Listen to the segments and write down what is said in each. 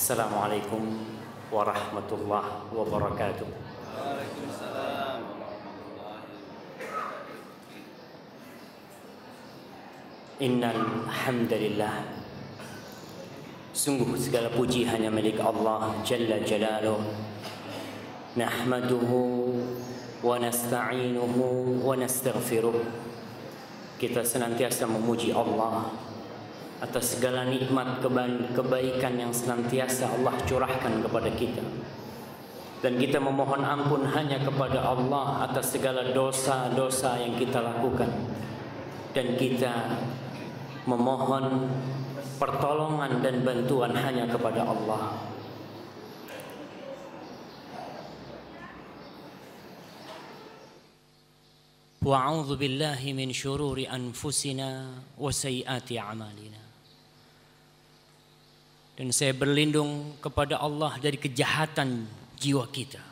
Assalamualaikum warahmatullahi wabarakatuh. Waalaikumsalam. Innal hamdalillah. Sungguh segala puji hanya milik Allah Jalla Jalaluh. Nahmaduhu wa nasta'inuhu wa nastaghfiruh. Kita senantiasa memuji Allah atas segala nikmat kebaikan yang senantiasa Allah curahkan kepada kita. Dan kita memohon ampun hanya kepada Allah atas segala dosa-dosa yang kita lakukan. Dan kita memohon pertolongan dan bantuan hanya kepada Allah. Wa'udzu billahi min syururi anfusina wa sayyiati a'malina. Dan saya berlindung kepada Allah dari kejahatan jiwa kita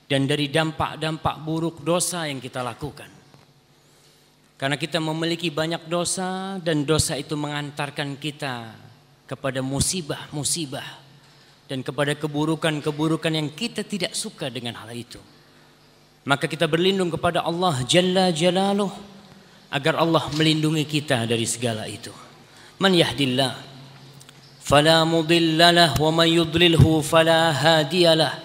dan dari dampak-dampak buruk dosa yang kita lakukan. Karena kita memiliki banyak dosa dan dosa itu mengantarkan kita kepada musibah-musibah dan kepada keburukan-keburukan yang kita tidak suka dengan hal itu. Maka kita berlindung kepada Allah Jalla Jalaluh agar Allah melindungi kita dari segala itu. Man yahdillah fala mudhillalah wa man yudlilhu fala hadiyalah.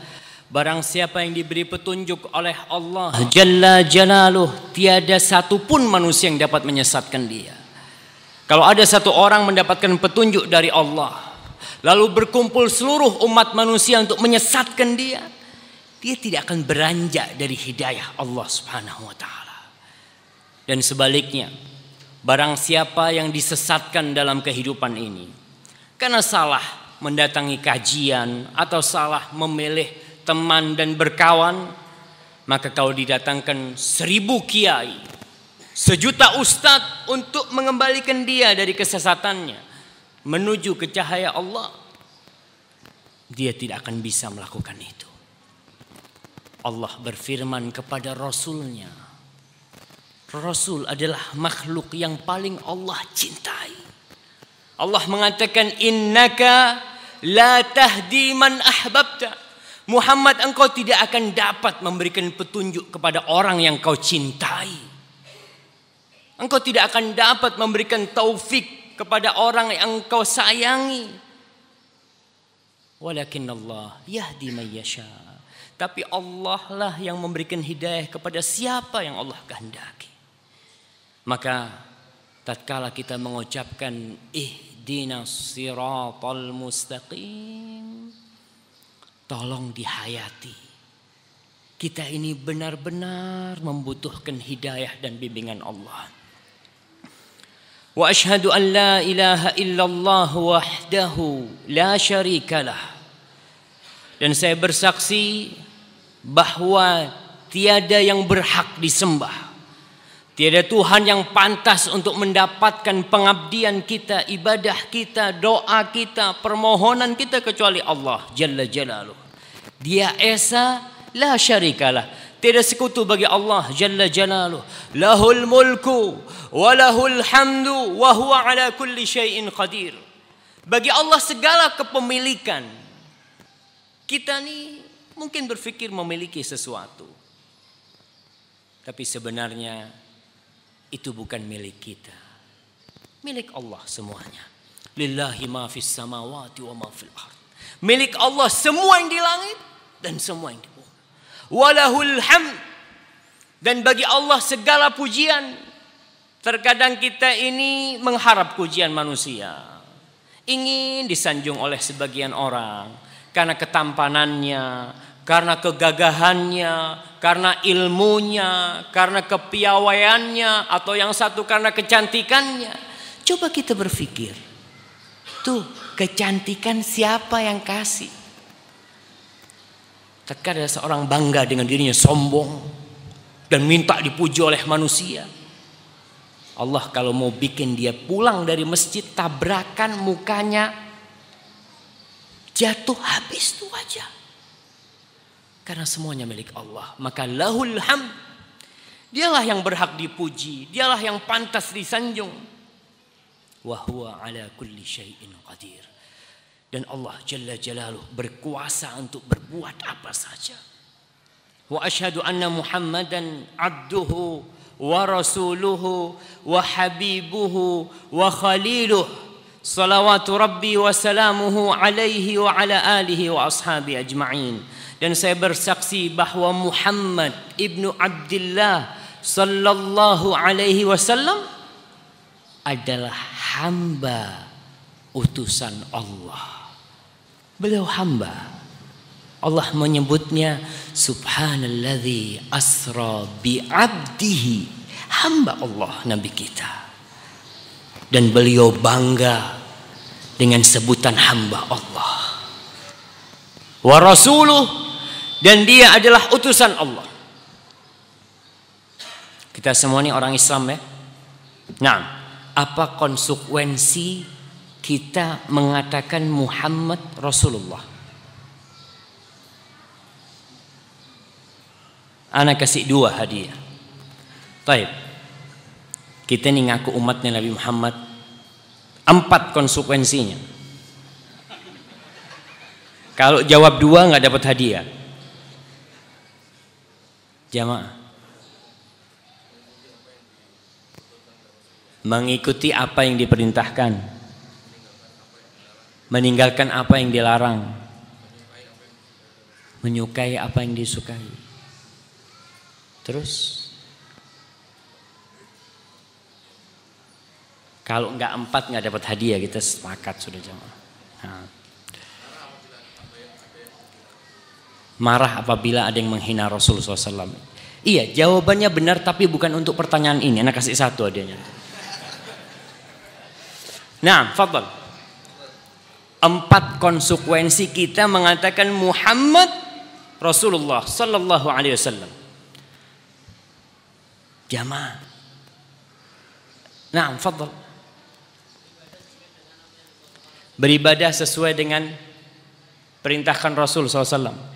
Barang siapa yang diberi petunjuk oleh Allah Jalla Jalaluh, tiada satupun manusia yang dapat menyesatkan dia. Kalau ada satu orang mendapatkan petunjuk dari Allah, lalu berkumpul seluruh umat manusia untuk menyesatkan dia, dia tidak akan beranjak dari hidayah Allah Subhanahu wa taala. Dan sebaliknya, barang siapa yang disesatkan dalam kehidupan ini karena salah mendatangi kajian atau salah memilih teman dan berkawan, maka kau didatangkan 1000 kiai, 1.000.000 ustadz untuk mengembalikan dia dari kesesatannya menuju ke cahaya Allah, dia tidak akan bisa melakukan itu. Allah berfirman kepada Rasulnya, Rasul adalah makhluk yang paling Allah cintai. Allah mengatakan, innaka la tahdi man ahbabta. Muhammad, engkau tidak akan dapat memberikan petunjuk kepada orang yang kau cintai. Engkau tidak akan dapat memberikan taufik kepada orang yang engkau sayangi. Walakin Allah yahdi man yasha. Tapi Allah lah yang memberikan hidayah kepada siapa yang Allah kehendaki. Maka tatkala kita mengucapkan ihdinas siratal mustaqim, tolong dihayati. Kita ini benar-benar membutuhkan hidayah dan bimbingan Allah. Wa asyhadu an la ilaha illallah wahdahu la syarikalah. Dan saya bersaksi bahwa tiada yang berhak disembah, tiada Tuhan yang pantas untuk mendapatkan pengabdian kita, ibadah kita, doa kita, permohonan kita kecuali Allah Jalla Jalaluh. Dia esa la syarikalah. Tiada sekutu bagi Allah Jalla Jalaluh. Lahul mulku wa lahul hamdu wa huwa ala kulli syai'in qadir. Bagi Allah segala kepemilikan. Kita nih mungkin berpikir memiliki sesuatu, tapi sebenarnya itu bukan milik kita. Milik Allah semuanya. Lillahi ma fis samawati wa ma fil ard. Milik Allah semua yang di langit dan semua yang di bumi. Walahul hamd. Dan bagi Allah segala pujian. Terkadang kita ini mengharap pujian manusia. Ingin disanjung oleh sebagian orang karena ketampanannya, karena kegagahannya, karena ilmunya, karena kepiawaiannya, atau yang satu karena kecantikannya. Coba kita berpikir, tuh kecantikan siapa yang kasih? Terkadang ada seorang bangga dengan dirinya, sombong dan minta dipuji oleh manusia. Allah kalau mau bikin dia pulang dari masjid, tabrakan mukanya jatuh, habis tuh aja. Karena semuanya milik Allah. Maka lahul hamd. Dialah yang berhak dipuji. Dialah yang pantas disanjung. Wa huwa ala kulli syai'in qadir. Dan Allah Jalla Jalaluh berkuasa untuk berbuat apa saja. Wa asyhadu anna Muhammadan abduhu wa rasuluhu wa habibuhu wa khaliluh. Salawatu Rabbi wa salamuhu alaihi wa ala alihi wa ashabi ajma'in. Dan saya bersaksi bahwa Muhammad ibnu Abdullah sallallahu alaihi wasallam adalah hamba utusan Allah. Beliau hamba. Allah menyebutnya subhanalladzi asra bi 'abdihi. Hamba Allah Nabi kita. Dan beliau bangga dengan sebutan hamba Allah. Wa rasuluh, dan dia adalah utusan Allah. Kita semua ini orang Islam ya. Nah, apa konsekuensi kita mengatakan Muhammad Rasulullah? Ana kasih 2 hadiah. Baik. Kita ini ngaku umatnya Nabi Muhammad. 4 konsekuensinya. Kalau jawab 2 nggak dapat hadiah. Jamaah. Mengikuti apa yang diperintahkan. Meninggalkan apa yang dilarang. Menyukai apa yang disukai. Terus kalau enggak 4 enggak dapat hadiah, kita sepakat sudah jamaah. Nah. Marah apabila ada yang menghina Rasulullah SAW. Iya, jawabannya benar tapi bukan untuk pertanyaan ini. Anak kasih 1 hadiahnya. Nah, fadhal. 4 konsekuensi kita mengatakan Muhammad Rasulullah sallallahu alaihi wasallam. Jamaah. Nah, fadhal. Beribadah sesuai dengan perintahkan Rasul SAW.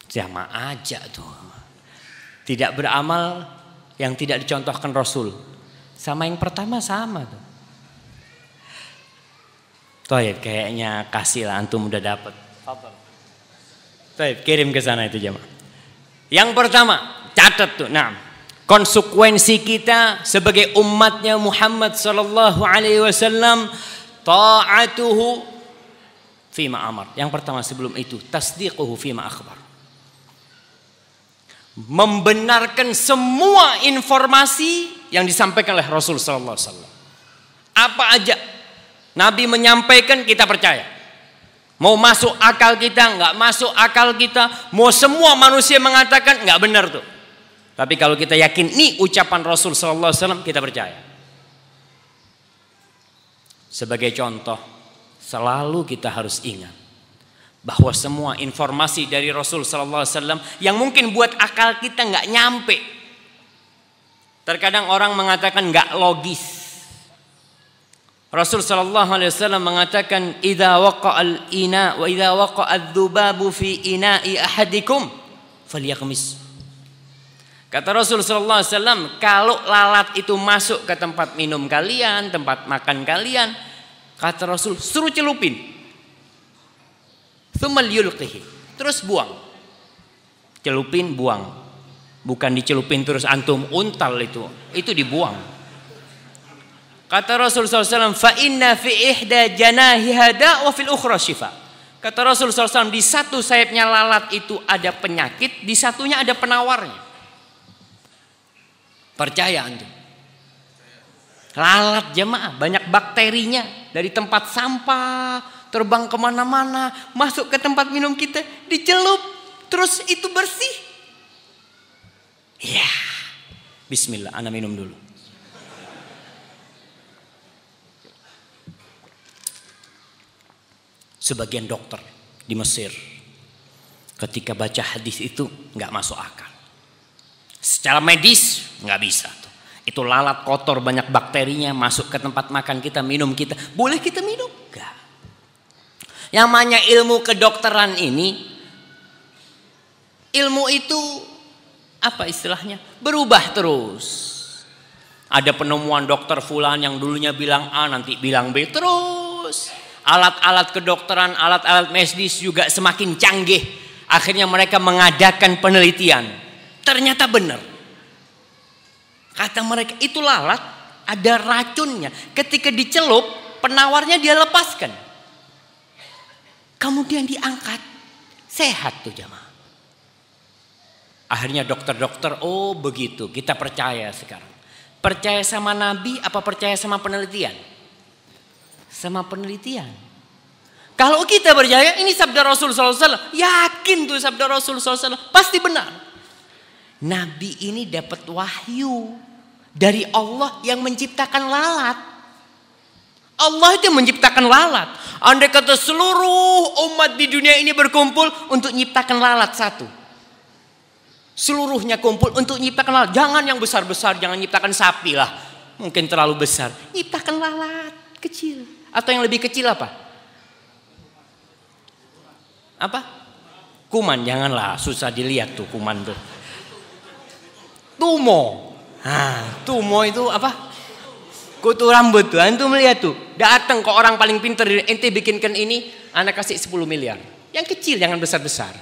Jamaah aja tuh. Tidak beramal yang tidak dicontohkan Rasul. Sama yang pertama sama tuh. Toib, kayaknya kasih lah, antum udah dapat. Toib, kirim ke sana itu jamaah. Yang pertama, catat tuh. Nah, konsekuensi kita sebagai umatnya Muhammad sallallahu alaihi wasallam, ta'atuhu fima amar. Yang pertama sebelum itu, tasdiquhu fima akhbar. Membenarkan semua informasi yang disampaikan oleh Rasul sallallahu alaihi wasallam. Apa aja Nabi menyampaikan, kita percaya. Mau masuk akal kita, nggak masuk akal kita. Mau semua manusia mengatakan nggak benar tuh. Tapi kalau kita yakin nih ucapan Rasul sallallahu alaihi wasallam, kita percaya. Sebagai contoh, selalu kita harus ingat bahwa semua informasi dari Rasul sallallahu alaihi wasallam yang mungkin buat akal kita nggak nyampe. Terkadang orang mengatakan nggak logis. Rasul sallallahu alaihi wasallam mengatakan idza waqa'al ina wa idza waqa'adz dzubabu fi ina'i ahadikum falyaghmis. Kata Rasul sallallahu alaihi wasallam, kalau lalat itu masuk ke tempat minum kalian, tempat makan kalian, kata Rasul suruh celupin. Tsummal yulqihi. Terus buang. Celupin, buang. Bukan dicelupin terus antum untal itu. Itu dibuang. Kata Rasul SAW, fa inna fi ihda janahiha da' wa fil ukhra shifa. Kata Rasul SAW, di satu sayapnya lalat itu ada penyakit, di satunya ada penawarnya. Percaya antum? Lalat jemaah, banyak bakterinya. Dari tempat sampah, terbang kemana-mana, masuk ke tempat minum kita, dicelup, terus itu bersih. Ya, bismillah, ana minum dulu. Sebagian dokter di Mesir ketika baca hadis itu nggak masuk akal. Secara medis nggak bisa tuh. Itu lalat kotor banyak bakterinya masuk ke tempat makan kita, minum kita. Boleh kita minum? Enggak. Yang namanya ilmu kedokteran ini, ilmu itu apa istilahnya? Berubah terus. Ada penemuan dokter fulan yang dulunya bilang A nanti bilang B terus. Alat-alat kedokteran, alat-alat medis juga semakin canggih. Akhirnya mereka mengadakan penelitian. Ternyata benar. Kata mereka itu lalat ada racunnya. Ketika dicelup penawarnya dia lepaskan. Kemudian diangkat. Sehat tuh jamaah. Akhirnya dokter-dokter, oh begitu, kita percaya sekarang. Percaya sama Nabi apa percaya sama penelitian? Sama penelitian. Kalau kita percaya ini sabda Rasul SAW, yakin tuh sabda Rasul SAW, pasti benar. Nabi ini dapat wahyu dari Allah yang menciptakan lalat. Allah itu menciptakan lalat. Andai kata seluruh umat di dunia ini berkumpul untuk menciptakan lalat satu. Seluruhnya kumpul untuk menciptakan lalat. Jangan yang besar-besar, jangan menciptakan sapi lah. Mungkin terlalu besar. Ciptakan lalat kecil. Atau yang lebih kecil apa? Apa? Kuman, janganlah. Susah dilihat tuh kuman tuh. Tumo. Tumo itu apa? Kutu rambut tuh. Antum melihat tuh. Datang ke orang paling pintar. Ente bikinkan ini, anak kasih 10 miliar. Yang kecil, jangan besar-besar.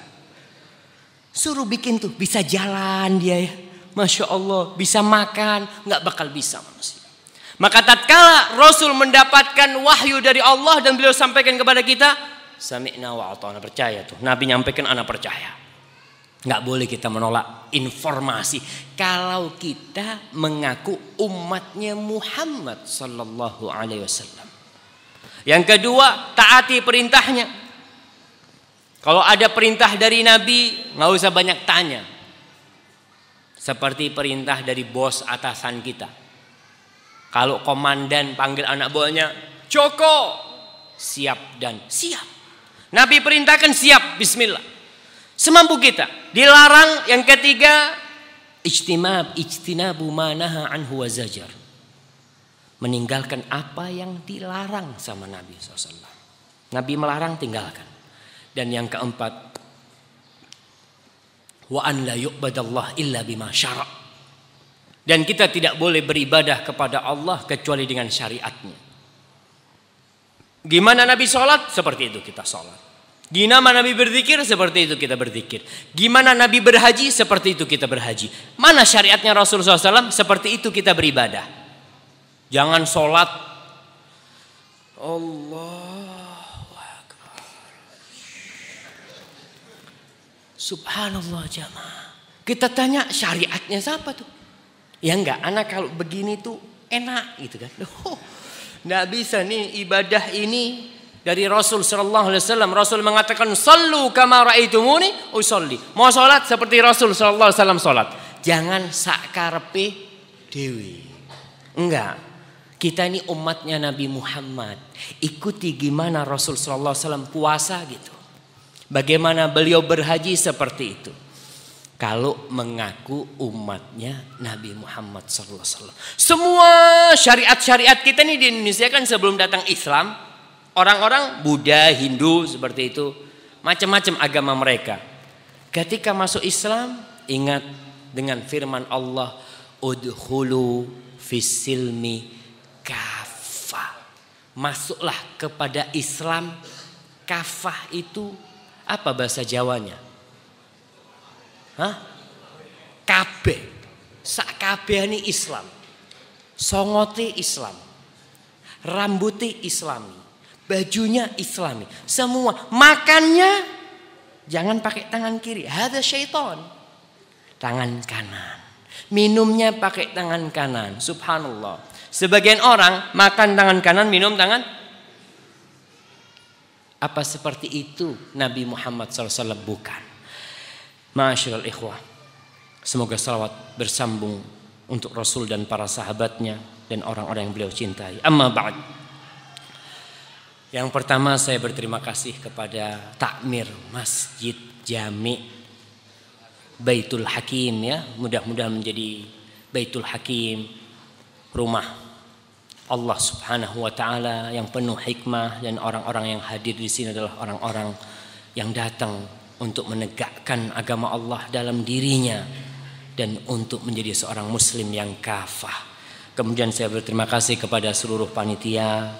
Suruh bikin tuh, bisa jalan dia ya. Masya Allah, bisa makan, nggak bakal bisa manusia. Maka tatkala Rasul mendapatkan wahyu dari Allah dan beliau sampaikan kepada kita, sami'na wa ata'na, percaya tuh. Nabi nyampaikan, ana percaya. Nggak boleh kita menolak informasi kalau kita mengaku umatnya Muhammad sallallahu alaihi wasallam. Yang kedua, taati perintahnya. Kalau ada perintah dari Nabi, nggak usah banyak tanya. Seperti perintah dari bos atasan kita. Kalau komandan panggil anak buahnya, Joko, siap dan siap. Nabi perintahkan siap, bismillah. Semampu kita. Dilarang yang ketiga, ijtinabu ma naha anhu wa zajar. Meninggalkan apa yang dilarang sama Nabi SAW. Nabi melarang, tinggalkan. Dan yang keempat, wa an la yu'badallah illa bima syara'. Dan kita tidak boleh beribadah kepada Allah kecuali dengan syariatnya. Gimana Nabi sholat? Seperti itu kita sholat. Gimana Nabi berzikir? Seperti itu kita berzikir. Gimana Nabi berhaji? Seperti itu kita berhaji. Mana syariatnya Rasulullah SAW? Seperti itu kita beribadah. Jangan sholat Allah subhanallah jamaah. Kita tanya syariatnya siapa tuh? Ya enggak, anak kalau begini tuh enak gitu kan. Enggak bisa nih ibadah ini dari Rasul sallallahu alaihi wasallam. Rasul mengatakan sallu kama raaitumuni usolli. Mau salat seperti Rasul sallallahu alaihi wasallam salat. Jangan sakarepe dewi. Enggak. Kita ini umatnya Nabi Muhammad. Ikuti gimana Rasul sallallahu alaihi wasallam puasa gitu. Bagaimana beliau berhaji seperti itu. Kalau mengaku umatnya Nabi Muhammad SAW. Semua syariat-syariat kita nih di Indonesia kan sebelum datang Islam. Orang-orang Buddha, Hindu seperti itu. Macam-macam agama mereka. Ketika masuk Islam, ingat dengan firman Allah. Udhulu fisilmi kafah. Masuklah kepada Islam. Kafah itu apa bahasa Jawanya? Kabeh. Sak kabeh ini Islam. Songote Islam. Rambutnya Islami. Bajunya Islami. Semua. Makannya jangan pakai tangan kiri. Hada syaitan. Tangan kanan. Minumnya pakai tangan kanan. Subhanallah. Sebagian orang makan tangan kanan, minum tangan. Apa seperti itu Nabi Muhammad SAW? Bukan. Ma'asyiral ikhwah. Semoga salawat bersambung untuk Rasul dan para sahabatnya dan orang-orang yang beliau cintai. Amma ba'd. Yang pertama saya berterima kasih kepada takmir Masjid Jami' Baitul Hakim ya. Mudah-mudahan menjadi Baitul Hakim, rumah Allah Subhanahu wa taala yang penuh hikmah, dan orang-orang yang hadir di sini adalah orang-orang yang datang untuk menegakkan agama Allah dalam dirinya dan untuk menjadi seorang muslim yang kafah. Kemudian saya berterima kasih kepada seluruh panitia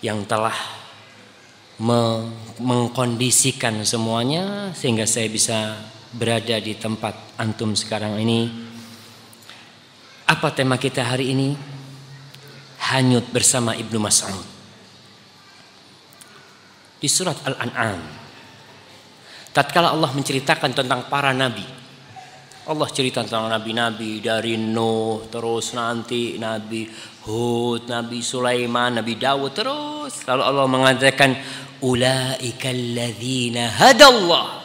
yang telah mengkondisikan semuanya sehingga saya bisa berada di tempat antum sekarang ini. Apa tema kita hari ini? Hanyut bersama Ibnu Mas'ud. Di surat Al-An'am, tatkala Allah menceritakan tentang para nabi, Allah cerita tentang nabi-nabi dari Nuh, terus nanti Nabi Hud, Nabi Sulaiman, Nabi Dawud, terus lalu Allah mengatakan ulaika alladzina hadallah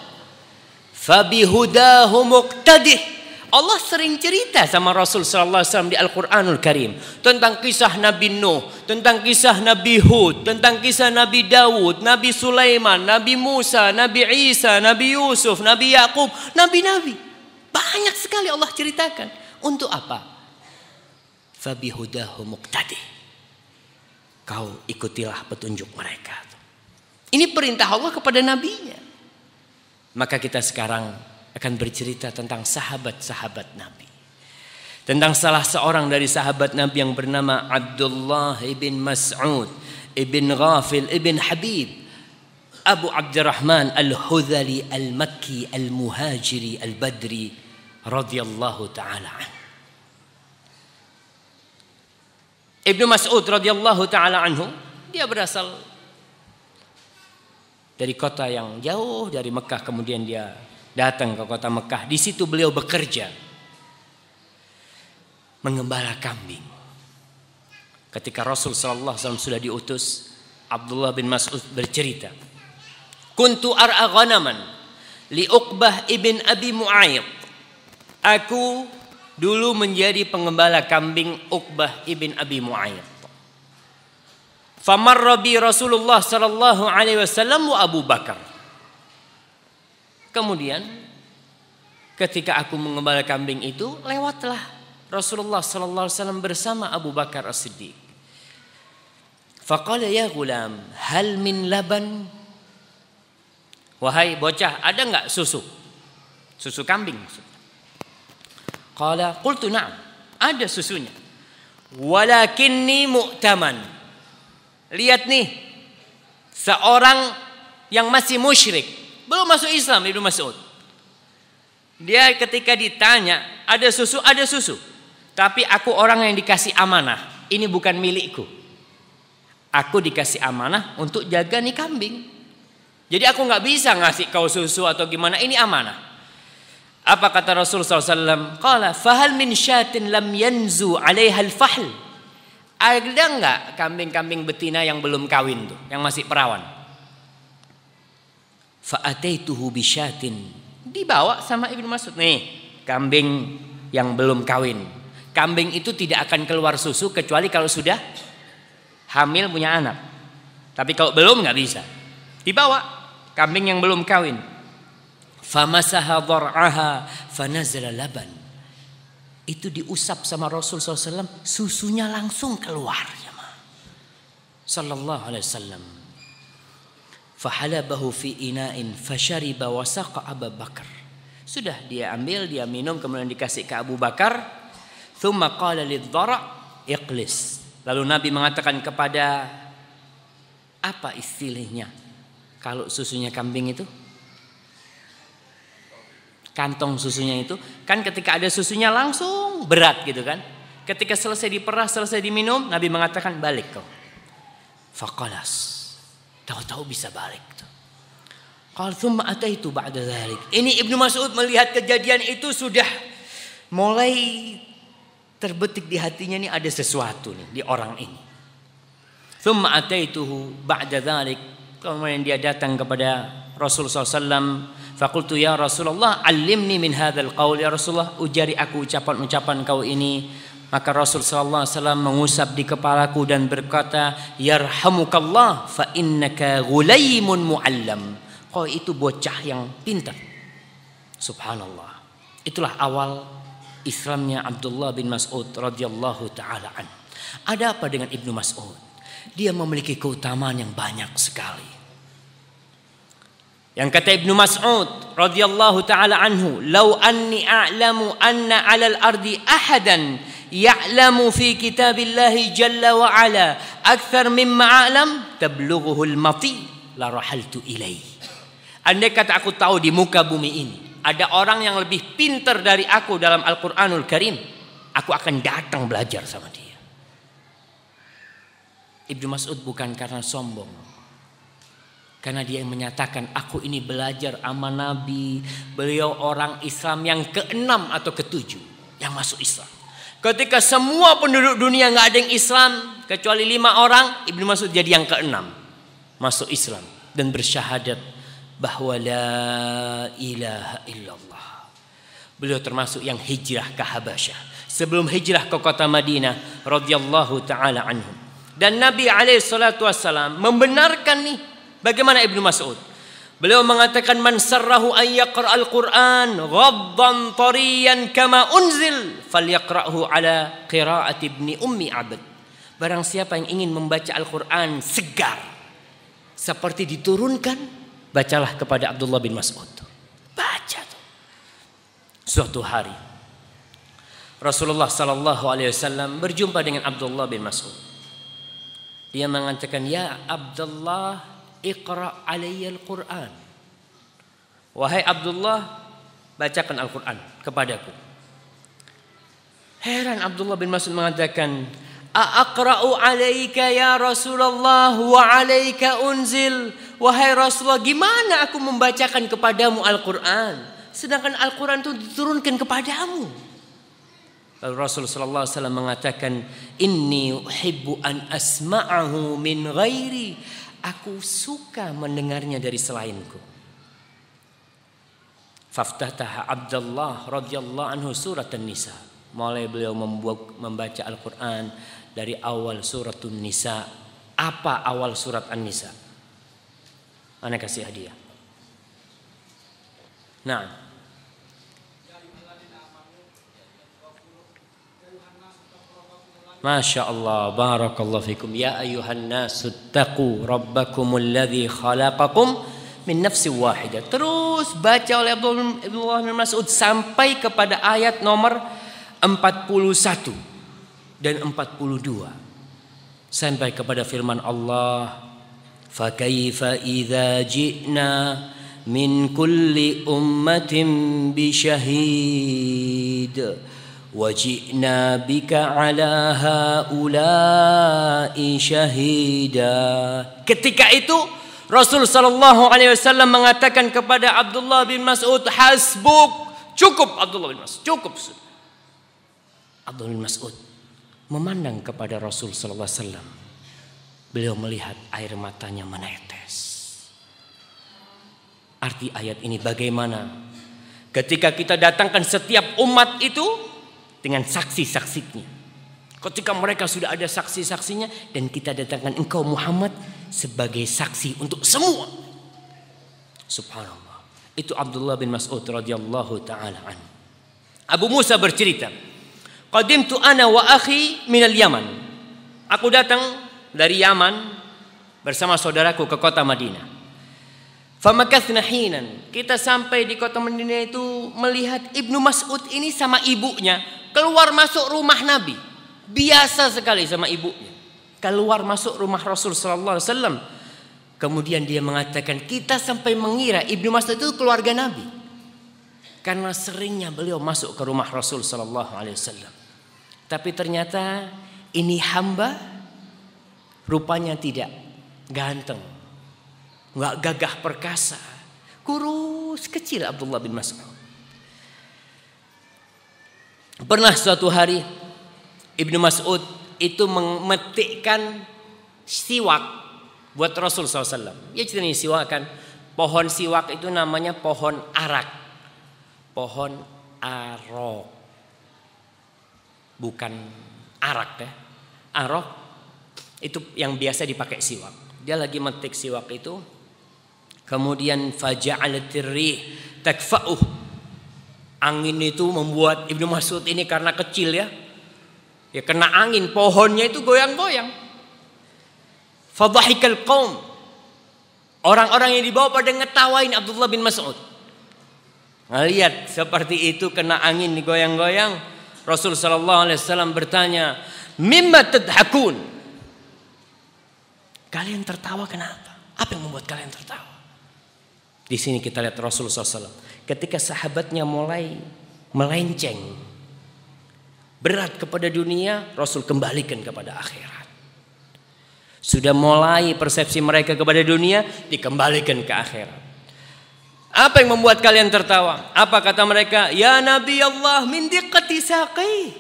fabihudahu muqtadih. Allah sering cerita sama Rasul sallallahu alaihi wasallam di Al-Qur'anul Karim tentang kisah Nabi Nuh, tentang kisah Nabi Hud, tentang kisah Nabi Dawud, Nabi Sulaiman, Nabi Musa, Nabi Isa, Nabi Yusuf, Nabi Yakub, nabi-nabi. Banyak sekali Allah ceritakan. Untuk apa? Fabihudahu muqtadih. Kau ikutilah petunjuk mereka. Ini perintah Allah kepada nabinya. Maka kita sekarang akan bercerita tentang sahabat-sahabat Nabi. Tentang salah seorang dari sahabat Nabi yang bernama Abdullah ibn Mas'ud ibn Ghafil ibn Habib Abu Abdurrahman al-Hudhali al-Makki al-Muhajiri al-Badri radhiyallahu ta'ala anhu. Ibnu Mas'ud radhiyallahu ta'ala anhu, dia berasal dari kota yang jauh dari Mekah, kemudian dia datang ke kota Mekah. Di situ beliau bekerja mengembala kambing. Ketika Rasul sallallahu alaihi wasallam sudah diutus, Abdullah bin Mas'ud bercerita, "Kuntu ar'a ghanaman li Uqbah ibn Abi Mu'ayyid." Aku dulu menjadi pengembala kambing Uqbah ibn Abi Mu'ayyid. Famarra bi Rasulullah sallallahu alaihi wasallam wa Abu Bakar. Kemudian ketika aku mengembala kambing itu, lewatlah Rasulullah sallallahu alaihi wasallam bersama Abu Bakar As-Siddiq. Faqala ya gulam, hal min laban? Wahai bocah, ada enggak susu? Susu kambing. Qala qultu na'am, ada susunya. Walakinni mu'taman. Lihat nih, seorang yang masih musyrik, belum masuk Islam, Ibnu Mas'ud. Dia ketika ditanya, ada susu? Ada susu. Tapi aku orang yang dikasih amanah. Ini bukan milikku. Aku dikasih amanah untuk jaga nih kambing. Jadi aku nggak bisa ngasih kau susu atau gimana. Ini amanah. Apa kata Rasul SAW? Qala fahal min syatin lam yanzu alaiha al-fahl. Ada nggak kambing-kambing betina yang belum kawin tuh, yang masih perawan? Fa'ataituhu bisyatin. Dibawa sama Ibnu Mas'ud. Nih, kambing yang belum kawin. Kambing itu tidak akan keluar susu kecuali kalau sudah hamil punya anak. Tapi kalau belum nggak bisa. Dibawa kambing yang belum kawin. Famasaha dhar'aha fanazala laban. Itu diusap sama Rasul SAW, susunya langsung keluar. Sallallahu alaihi wasallam. Fahalabahu fi ina'in fashariba wasaqa Abu Bakar. Sudah dia ambil, dia minum, kemudian dikasih ke Abu Bakar. Thumma qala lidh-dhara' iqlis. Lalu Nabi mengatakan kepada, apa istilahnya kalau susunya kambing itu? Kantong susunya itu kan ketika ada susunya langsung berat gitu kan. Ketika selesai diperah, selesai diminum, Nabi mengatakan balik kau. Faqalas. Tahu-tahu bisa balik. Qal tsumma ataitu ba'da dzalik. Ini Ibnu Mas'ud melihat kejadian itu sudah mulai terbetik di hatinya, nih ada sesuatu nih di orang ini. Tsumma ataituhu ba'da dzalik. Kemudian dia datang kepada Rasulullah SAW. Faqultu ya Rasulullah, allimni min hadzal qaul ya Rasulullah, ujari aku ucapan-ucapan kau ini. Maka Rasul sallallahu alaihi wasallam mengusap di kepalaku dan berkata, yarhamukallah fa innaka ghulaimun muallam. Kau itu bocah yang pintar. Subhanallah. Itulah awal Islamnya Abdullah bin Mas'ud radhiyallahu taala an. Ada apa dengan Ibnu Mas'ud? Dia memiliki keutamaan yang banyak sekali. Yang kata Ibnu Mas'ud radhiyallahu taala anhu, "Lau anni a'lamu anna 'alal ardi ahadan ya'lamu fi kitabillahi jalla wa ala akthar mimma a'lam tablughuhul mati la rahaltu ilaihi. Andai kata aku tahu di muka bumi ini ada orang yang lebih pintar dari aku dalam Al-Qur'anul Karim, aku akan datang belajar sama dia. Ibnu Mas'ud bukan karena sombong, karena dia yang menyatakan aku ini belajar sama Nabi. Beliau orang Islam yang ke-6 atau ke-7 yang masuk Islam. Ketika semua penduduk dunia nggak ada yang Islam kecuali 5 orang, Ibnu Mas'ud jadi yang ke-6 masuk Islam dan bersyahadat bahwa la ilaha illallah. Beliau termasuk yang hijrah ke Habasyah sebelum hijrah ke kota Madinah radhiyallahu taala anhu. Dan Nabi SAW membenarkan nih bagaimana Ibnu Mas'ud. Beliau mengatakan man sarrahu an yaqra'al Qur'an ghaddan tariyan kama unzil falyaqra'hu ala qira'ati ibni ummi abd. Barang siapa yang ingin membaca Al-Qur'an segar seperti diturunkan, bacalah kepada Abdullah bin Mas'ud. Baca tuh. Suatu hari Rasulullah SAW berjumpa dengan Abdullah bin Mas'ud. Dia mengatakan, ya Abdullah, iqra' alayya al-Quran. Wahai Abdullah, bacakan Al-Quran kepadaku. Heran Abdullah bin Mas'ud mengatakan, a'aqra'u alayka ya Rasulullah wa alayka unzil. Wahai Rasulullah, gimana aku membacakan kepadamu Al-Quran sedangkan Al-Quran itu diturunkan kepadamu? Lalu Rasulullah SAW mengatakan, inni uhibbu an asma'ahu min ghairi. Aku suka mendengarnya dari selainku. Faftataha Abdullah radhiyallahu anhu surat An-Nisa. Mulai beliau membaca Al-Quran dari awal surat An-Nisa. Apa awal surat An-Nisa? Ana kasih hadiah. Nah, Masya Allah, barakallahu fikum. Ya ayuhan nasu taqu rabbakumul ladzi khalaqakum min nafsin wahidah. Terus baca oleh Abdullah bin Mas'ud sampai kepada ayat nomor 41 dan 42. Sampai kepada firman Allah, fa kaifa idza ji'na min kulli ummatin bi syahid waji'na bika ala haula'i syahida. Ketika itu Rasul sallallahu alaihi wasallam mengatakan kepada Abdullah bin Mas'ud, hasbuk, cukup Abdullah bin Mas'ud, cukup. Abdullah bin Mas'ud memandang kepada Rasul sallallahu alaihi wasallam. Beliau melihat air matanya menetes. Arti ayat ini bagaimana? Ketika kita datangkan setiap umat itu dengan saksi-saksinya. Ketika mereka sudah ada saksi-saksinya dan kita datangkan engkau Muhammad sebagai saksi untuk semua. Subhanallah. Itu Abdullah bin Mas'ud radhiyallahu taala anhu. Abu Musa bercerita, qadimtu ana wa akhi minal Yaman. Aku datang dari Yaman bersama saudaraku ke kota Madinah. Famakathna hinan. Kita sampai di kota Madinah itu melihat Ibnu Mas'ud ini sama ibunya keluar masuk rumah Nabi. Biasa sekali sama ibunya. Keluar masuk rumah Rasul sallallahu alaihi wasallam. Kemudian dia mengatakan, kita sampai mengira Ibnu Mas'ud itu keluarga Nabi. Karena seringnya beliau masuk ke rumah Rasul sallallahu alaihi wasallam. Tapi ternyata ini hamba rupanya tidak ganteng, enggak gagah perkasa, kurus kecil Abdullah bin Mas'ud. Pernah suatu hari Ibnu Mas'ud itu memetikkan siwak buat Rasul SAW. Ya cerita ini siwak kan. Pohon siwak itu namanya pohon arak. Pohon arok. Bukan arak ya. Arok itu yang biasa dipakai siwak. Dia lagi metik siwak itu. Kemudian faja'alatir rih takfa'uh. Angin itu membuat Ibnu Mas'ud ini karena kecil ya kena angin, pohonnya itu goyang-goyang. Fadhahikal qaum. Orang-orang yang dibawa pada ngetawain Abdullah bin Mas'ud. Lihat seperti itu kena angin digoyang-goyang. Rasul sallallahu alaihi wasallam bertanya, "Mimma tadhakun?" Kalian tertawa kenapa? Apa yang membuat kalian tertawa? Di sini kita lihat Rasul sallallahu alaihi wasallam ketika sahabatnya mulai melenceng berat kepada dunia, Rasul kembalikan kepada akhirat. Sudah mulai persepsi mereka kepada dunia dikembalikan ke akhirat. Apa yang membuat kalian tertawa? Apa kata mereka? Ya Nabi Allah min diqqati saqi.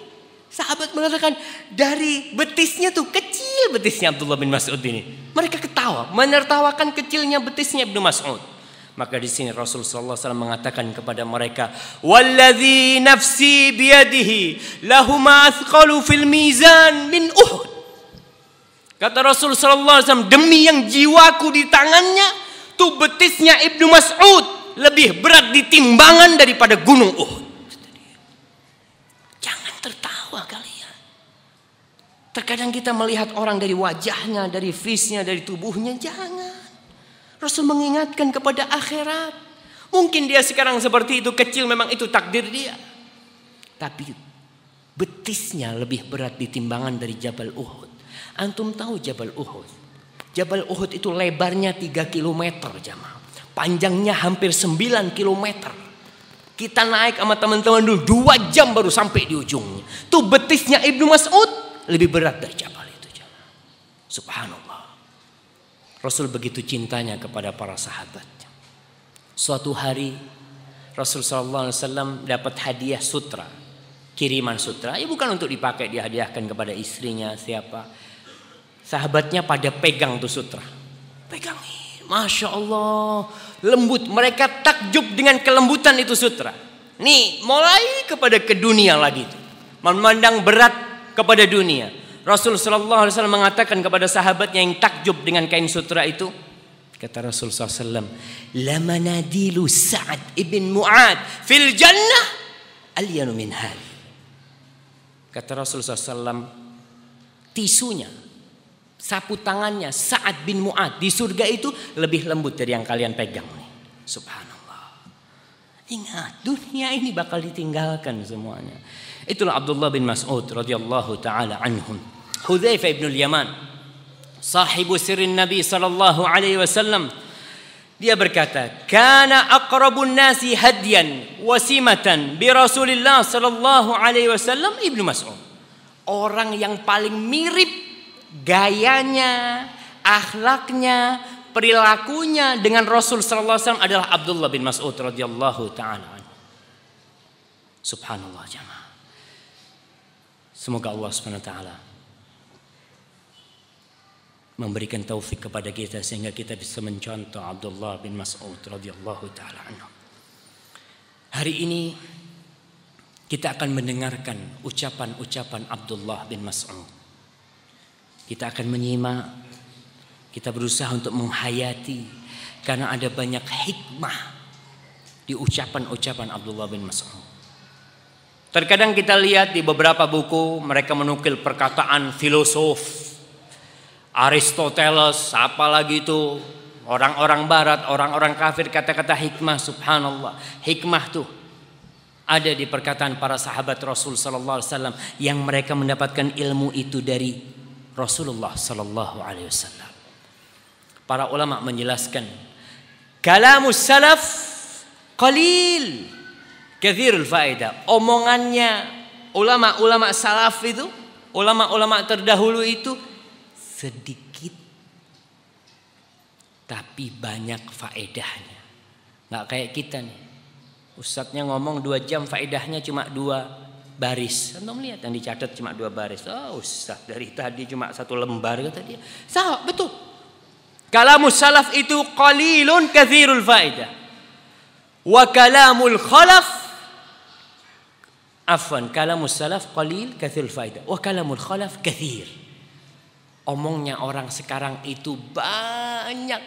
Sahabat mengatakan dari betisnya tuh kecil betisnya Abdullah bin Mas'ud ini. Mereka ketawa, menertawakan kecilnya betisnya Ibnu Mas'ud. Maka di sini Rasul sallallahu alaihi wasallam mengatakan kepada mereka, "Walladzi nafsi biyadihi lahuma athqalu fil mizan min Uhud." Kata Rasul sallallahu alaihi wasallam, demi yang jiwaku di tangannya, tuh betisnya Ibnu Mas'ud lebih berat di timbangan daripada gunung Uhud. Jangan tertawa kalian. Terkadang kita melihat orang dari wajahnya, dari face-nya, dari tubuhnya. Jangan. Rasul mengingatkan kepada akhirat. Mungkin dia sekarang seperti itu, kecil, memang itu takdir dia. Tapi betisnya lebih berat di timbangan dari Jabal Uhud. Antum tahu Jabal Uhud? Jabal Uhud itu lebarnya 3 km jamaah. Panjangnya hampir 9 km. Kita naik sama teman-teman dulu 2 jam baru sampai di ujungnya. Tuh betisnya Ibnu Mas'ud lebih berat dari jabal itu. Subhanallah. Rasul begitu cintanya kepada para sahabat. Suatu hari Rasul sallallahu alaihi wasallam dapat hadiah sutra. Kiriman sutra. Ya bukan untuk dipakai, dihadiahkan kepada istrinya siapa. Sahabatnya pada pegang tuh sutra. Pegangin. Masya Allah, lembut. Mereka takjub dengan kelembutan itu sutra. Nih, mulai kepada ke dunia lagi. Memandang berat kepada dunia. Rasul sallallahu alaihi wasallam mengatakan kepada sahabatnya yang takjub dengan kain sutra itu, kata Rasul sallallahu alaihi wasallam, "Lamanadilu Sa'ad ibn Mu'ad fil jannah alyanu min hali." Kata Rasul sallallahu alaihi wasallam, tisunya, sapu tangannya Sa'ad bin Mu'ad di surga itu lebih lembut dari yang kalian pegang nih. Subhanallah. Ingat, dunia ini bakal ditinggalkan semuanya. Itulah Abdullah bin Mas'ud radhiyallahu taala anhum. Hudzaifah bin Yaman, sahibu sirrin Nabi sallallahu alaihi wasallam, dia berkata, "Kana aqrabun nasi hadyan wasimatan bi Rasulillah sallallahu alaihi wasallam Ibnu Mas'ud." Orang yang paling mirip gayanya, akhlaknya, perilakunya dengan Rasul sallallahu alaihi wasallam adalah Abdullah bin Mas'ud radhiyallahu taala anhu. Subhanallah jemaah. Semoga Allah Subhanahu wa taala memberikan taufik kepada kita sehingga kita bisa mencontoh Abdullah bin Mas'ud radhiyallahu taala anhu. Hari ini kita akan mendengarkan ucapan-ucapan Abdullah bin Mas'ud. Kita akan menyimak, kita berusaha untuk menghayati karena ada banyak hikmah di ucapan-ucapan Abdullah bin Mas'ud. Terkadang kita lihat di beberapa buku mereka menukil perkataan filosof Aristoteles, apalagi itu orang-orang barat, orang-orang kafir, kata-kata hikmah. Subhanallah, hikmah tuh ada di perkataan para sahabat Rasul sallallahu alaihi wasallam yang mereka mendapatkan ilmu itu dari Rasulullah sallallahu alaihi wasallam. Para ulama menjelaskan, kalamus salaf qalil kathirul faedah. Omongannya ulama-ulama salaf itu, ulama-ulama terdahulu itu sedikit tapi banyak faedahnya. Nggak kayak kita nih. Ustadznya ngomong 2 jam, faedahnya cuma 2 baris. Antum lihat yang dicatat cuma 2 baris. Oh, Ustadz dari tadi cuma 1 lembar kata dia. Salah, betul. Kalamus salaf itu qalilun kathirul faedah. Wa kalamul khalaf, afwan, kalamus salaf qalil kathirul faedah. Wa kalamul khalaf kathir. Omongnya orang sekarang itu banyak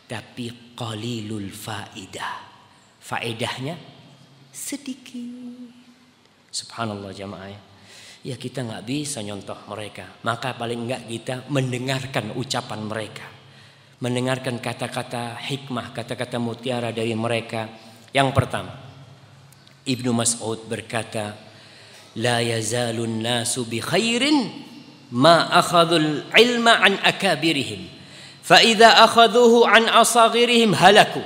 tapi qalilul faedah. Faedahnya sedikit. Subhanallah jamaah. Ya kita nggak bisa nyontoh mereka. Maka paling enggak kita mendengarkan ucapan mereka. Mendengarkan kata-kata hikmah, kata-kata mutiara dari mereka. Yang pertama, Ibnu Mas'ud berkata, La yazalun nasu bi khairin ma akhadhul ilma an akabirihim fa idza akhadhuhu an asaghirihim halaku.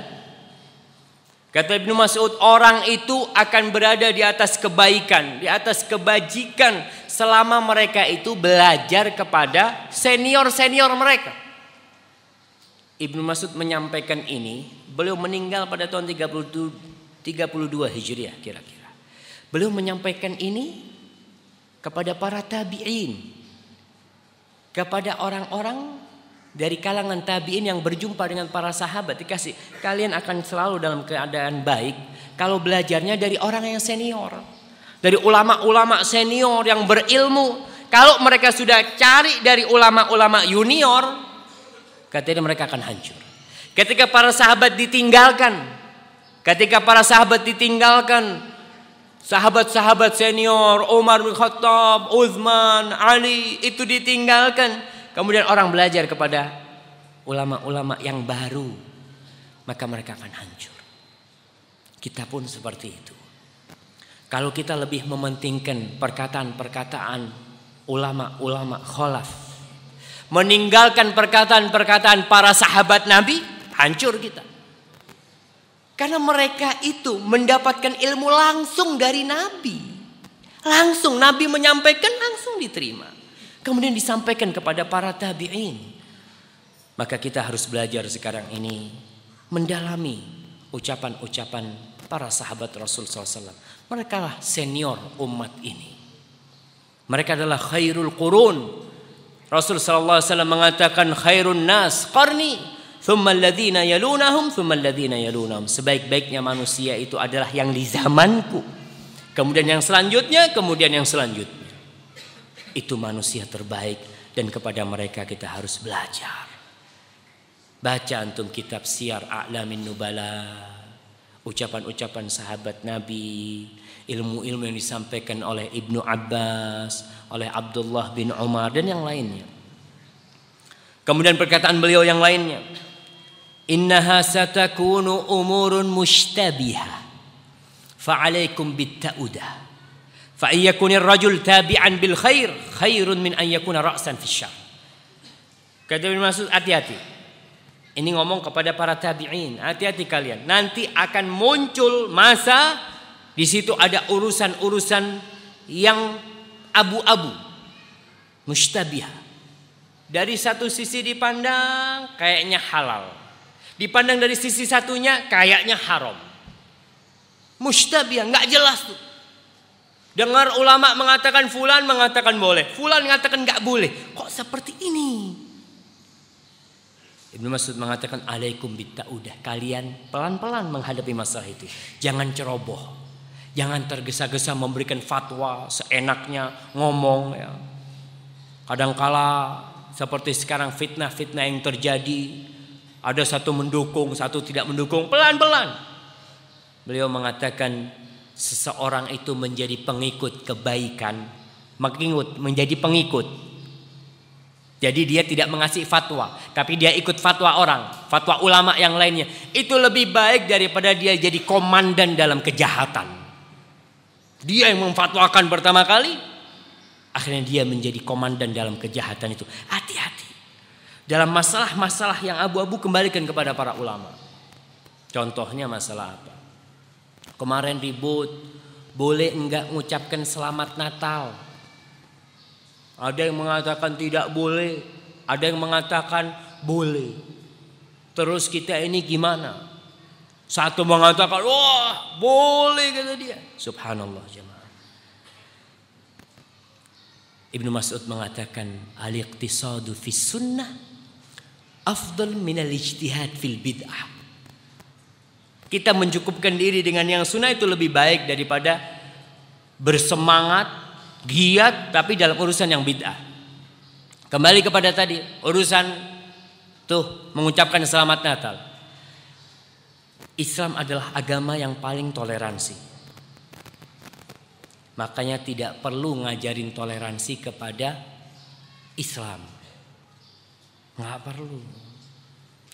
Kata Ibnu Mas'ud, orang itu akan berada di atas kebaikan, di atas kebajikan selama mereka itu belajar kepada senior-senior mereka. Ibnu Mas'ud menyampaikan ini, beliau meninggal pada tahun 32 Hijriah kira-kira. Beliau menyampaikan ini kepada para tabi'in, kepada orang-orang dari kalangan tabi'in yang berjumpa dengan para sahabat. Dikasih, kalian akan selalu dalam keadaan baik kalau belajarnya dari orang yang senior, dari ulama-ulama senior yang berilmu. Kalau mereka sudah cari dari ulama-ulama junior, katanya mereka akan hancur. Ketika para sahabat ditinggalkan, sahabat-sahabat senior, Umar bin Khattab, Utsman, Ali itu ditinggalkan. Kemudian orang belajar kepada ulama-ulama yang baru, maka mereka akan hancur. Kita pun seperti itu. Kalau kita lebih mementingkan perkataan-perkataan ulama-ulama khalaf, meninggalkan perkataan-perkataan para sahabat Nabi, hancur kita. Karena mereka itu mendapatkan ilmu langsung dari Nabi. Langsung Nabi menyampaikan, langsung diterima. Kemudian disampaikan kepada para tabi'in. Maka kita harus belajar sekarang ini mendalami ucapan-ucapan para sahabat Rasul SAW. Mereka lah senior umat ini. Mereka adalah khairul qurun. Rasul SAW mengatakan khairun nas qarni, thumma alladhina yalunahum, thumma alladhina yalunahum. Sebaik-baiknya manusia itu adalah yang di zamanku. Kemudian yang selanjutnya, kemudian yang selanjutnya. Itu manusia terbaik dan kepada mereka kita harus belajar. Baca antum kitab Syiar A'lamin Nubala, ucapan-ucapan sahabat Nabi, ilmu-ilmu yang disampaikan oleh Ibnu Abbas, oleh Abdullah bin Umar dan yang lainnya. Kemudian perkataan beliau yang lainnya, innaha satakunu umurun mushtabihah fa'alaikum bitta'udah. Fa iyyakunir rajul tabi'an bil khair khairun min an yakuna ra'san fis syarr. Kata Ibnu Mas'ud, hati-hati. Ini ngomong kepada para tabi'in, hati-hati kalian. Nanti akan muncul masa di situ ada urusan-urusan yang abu-abu, mushtabihah. Dari satu sisi dipandang kayaknya halal, dipandang dari sisi satunya kayaknya haram. Mushtabihah, nggak jelas tuh. Dengar ulama mengatakan fulan mengatakan boleh, fulan mengatakan nggak boleh. Kok seperti ini? Ibnu Mas'ud mengatakan alaikum bitta'udah. Kalian pelan-pelan menghadapi masalah itu. Jangan ceroboh, jangan tergesa-gesa memberikan fatwa seenaknya ngomong. Ya. Kadangkala seperti sekarang fitnah-fitnah yang terjadi, ada satu mendukung, satu tidak mendukung. Pelan-pelan. Beliau mengatakan seseorang itu menjadi pengikut kebaikan, menjadi pengikut. Jadi dia tidak mengasih fatwa, tapi dia ikut fatwa orang, fatwa ulama yang lainnya. Itu lebih baik daripada dia jadi komandan dalam kejahatan. Dia yang memfatwakan pertama kali, akhirnya dia menjadi komandan dalam kejahatan itu. Hati-hati. Dalam masalah-masalah yang abu-abu kembalikan kepada para ulama. Contohnya masalah apa? Kemarin ribut, boleh enggak mengucapkan selamat Natal? Ada yang mengatakan tidak boleh, ada yang mengatakan boleh. Terus kita ini gimana? Satu mengatakan, wah boleh kata dia. Subhanallah jemaah. Ibnu Mas'ud mengatakan, al-iqtisadu fis sunnah afdal minal ijtihad fil bid'ah. Kita mencukupkan diri dengan yang sunnah itu lebih baik daripada bersemangat, giat tapi dalam urusan yang bid'ah. Kembali kepada tadi urusan tuh mengucapkan selamat Natal. Islam adalah agama yang paling toleransi. Makanya tidak perlu ngajarin toleransi kepada Islam. Nggak perlu.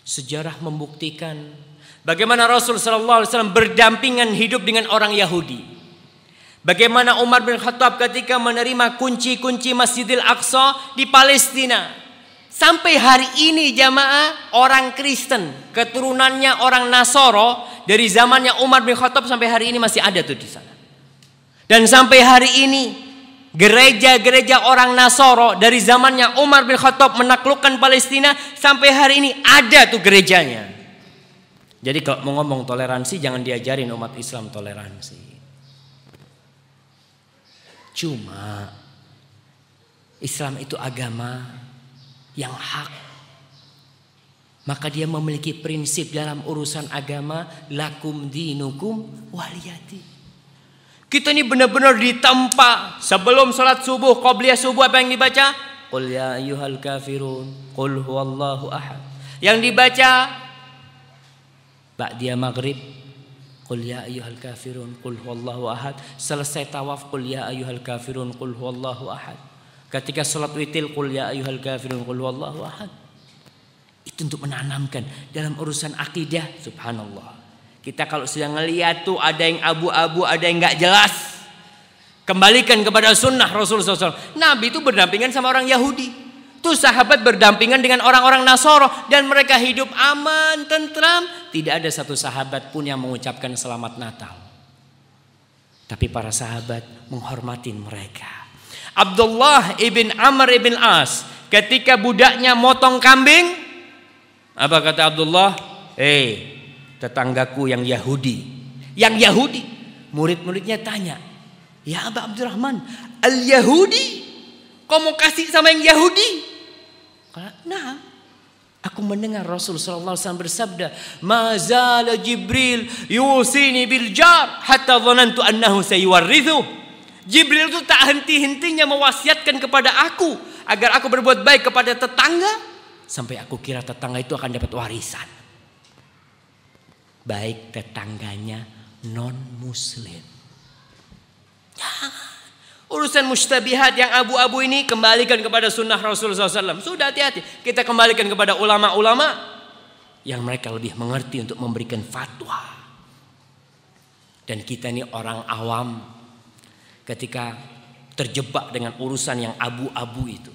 Sejarah membuktikan bagaimana Rasul SAW berdampingan hidup dengan orang Yahudi. Bagaimana Umar bin Khattab ketika menerima kunci-kunci Masjidil Aqsa di Palestina. Sampai hari ini jamaah, orang Kristen, keturunannya orang Nasoro, dari zamannya Umar bin Khattab sampai hari ini masih ada tuh di sana. Dan sampai hari ini gereja-gereja orang Nasoro dari zamannya Umar bin Khattab menaklukkan Palestina sampai hari ini ada tuh gerejanya. Jadi kalau mau ngomong toleransi jangan diajarin umat Islam toleransi. Cuma Islam itu agama yang hak. Maka dia memiliki prinsip dalam urusan agama, lakum dinukum waliyati. Kita ini benar-benar ditempa sebelum salat subuh, qabliyah subuh apa yang dibaca? Qul ya ayyuhal kafirun, qul huwallahu ahad. Yang dibaca ba'diyah maghrib, qul ya ayyuhal kafirun, qul huwallahu ahad. Selesai tawaf, qul ya ayyuhal kafirun, qul huwallahu ahad. Ketika salat witir, qul ya ayyuhal kafirun, qul huwallahu ahad. Itu untuk menanamkan dalam urusan akidah. Subhanallah. Kita kalau sedang ngeliat tuh ada yang abu-abu, ada yang nggak jelas, kembalikan kepada sunnah Rasulullah SAW. Nabi itu berdampingan sama orang Yahudi. Tuh sahabat berdampingan dengan orang-orang Nasoro dan mereka hidup aman, tentram. Tidak ada satu sahabat pun yang mengucapkan selamat Natal. Tapi para sahabat menghormati mereka. Abdullah ibn Amr ibn As ketika budaknya motong kambing, apa kata Abdullah? Tetanggaku yang Yahudi. Yang Yahudi. Murid-muridnya tanya, ya Aba Abdurrahman, Al-Yahudi? Kau mau kasih sama yang Yahudi? Nah, aku mendengar Rasul sallallahu alaihi wasallam bersabda, "Ma zala Jibril yusini bil jar hatta dhanantu annahu sayuwarrithu." Jibril itu tak henti-hentinya mewasiatkan kepada aku agar aku berbuat baik kepada tetangga sampai aku kira tetangga itu akan dapat warisan. Baik tetangganya non muslim. Urusan mustabihat yang abu-abu ini kembalikan kepada sunnah Rasulullah SAW. Sudah hati-hati. Kita kembalikan kepada ulama-ulama yang mereka lebih mengerti untuk memberikan fatwa. Dan kita ini orang awam ketika terjebak dengan urusan yang abu-abu itu.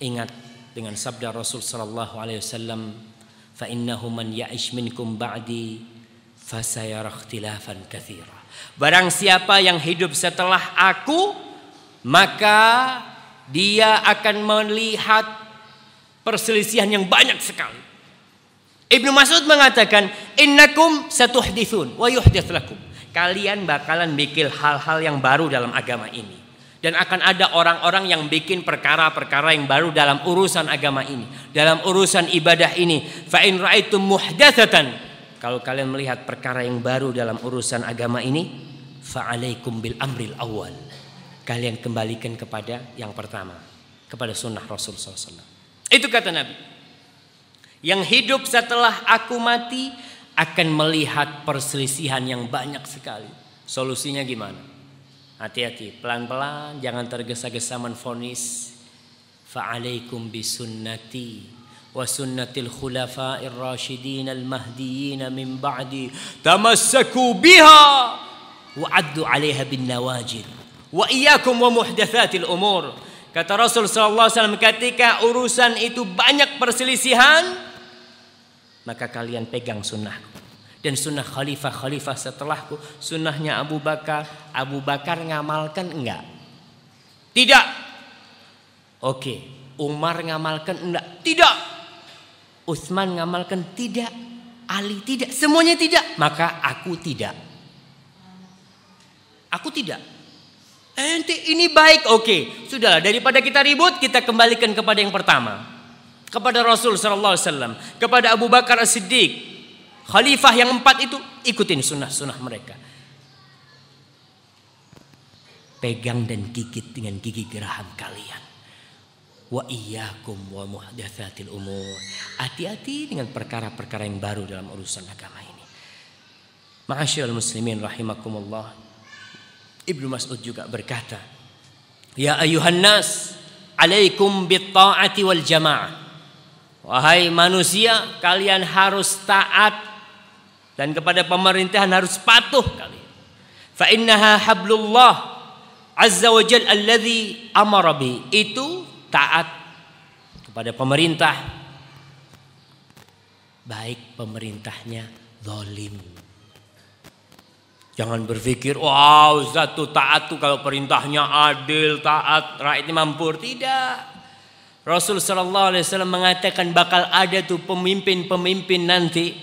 Ingat dengan sabda Rasul sallallahu alaihi wasallam, fa innahu man ya'ish minkum ba'di fasayara ikhtilafan katsira. Barang siapa yang hidup setelah aku, maka dia akan melihat perselisihan yang banyak sekali. Ibnu Mas'ud mengatakan, innakum satuhdithun wa yuhdits lakum. Kalian bakalan bikin hal-hal yang baru dalam agama ini. Dan akan ada orang-orang yang bikin perkara-perkara yang baru dalam urusan agama ini, dalam urusan ibadah ini. Fa in ra'aitum muhdatsatan, kalau kalian melihat perkara yang baru dalam urusan agama ini, fa'alaikum bil amril awal. Kalian kembalikan kepada yang pertama, kepada sunnah Rasul SAW. Itu kata Nabi. Yang hidup setelah aku mati akan melihat perselisihan yang banyak sekali. Solusinya gimana? Hati-hati, pelan-pelan, jangan tergesa-gesa menvonis. Fa'alaikum bisunnati wa sunnatil khulafa'ir rasyidin al-mahdiyyin min ba'di tamassaku biha wa 'addu 'alaiha bin nawajid wa iyyakum wa muhdatsatil umur. Kata Rasul sallallahu alaihi wasallam, ketika urusan itu banyak perselisihan, maka kalian pegang sunnahku dan sunnah khalifah-khalifah setelahku. Sunnahnya Abu Bakar. Abu Bakar ngamalkan enggak? Tidak. Oke. Umar ngamalkan enggak? Tidak. Utsman ngamalkan? Tidak. Ali tidak. Semuanya tidak. Maka aku tidak. Aku tidak. Ini baik. Oke. Sudahlah, daripada kita ribut, kita kembalikan kepada yang pertama. Kepada Rasul sallallahu alaihi wasallam, kepada Abu Bakar As-Siddiq, khalifah yang 4 itu. Ikutin sunnah-sunnah mereka. Pegang dan gigit dengan gigi geraham kalian. Wa iyyakum wa muhdatsatil umur. Hati-hati dengan perkara-perkara yang baru dalam urusan agama ini. Ma'asyiral muslimin rahimakumullah. Ibnu Mas'ud juga berkata, ya ayuhan nas, alaikum bit ta'ati wal jamaah. Wahai manusia, kalian harus taat dan kepada pemerintahan harus patuh kalian. Fa innaha hablullah azza wa jalla alladzi amara bi. Itu taat kepada pemerintah, baik pemerintahnya zalim. Jangan berpikir, wow, Ustaz tuh taat tuh kalau perintahnya adil, taat, rakyatnya mampu. Tidak. Rasul sallallahu alaihi wasallam mengatakan bakal ada tuh pemimpin-pemimpin nanti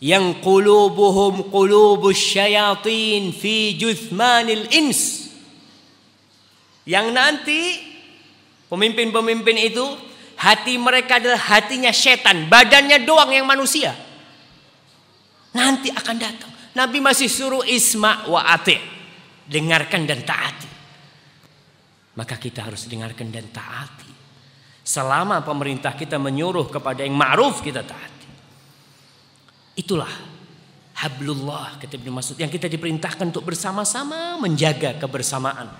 yang qulubuhum qulubus syayatin fi juthmanil ins. Yang nanti pemimpin-pemimpin itu hati mereka adalah hatinya setan, badannya doang yang manusia. Nanti akan datang. Nabi masih suruh isma wa ati', dengarkan dan taati. Maka kita harus dengarkan dan taati. Selama pemerintah kita menyuruh kepada yang ma'ruf, kita taati. Itulah hablullah kata Ibnu Mas'ud, yang kita diperintahkan untuk bersama-sama menjaga kebersamaan.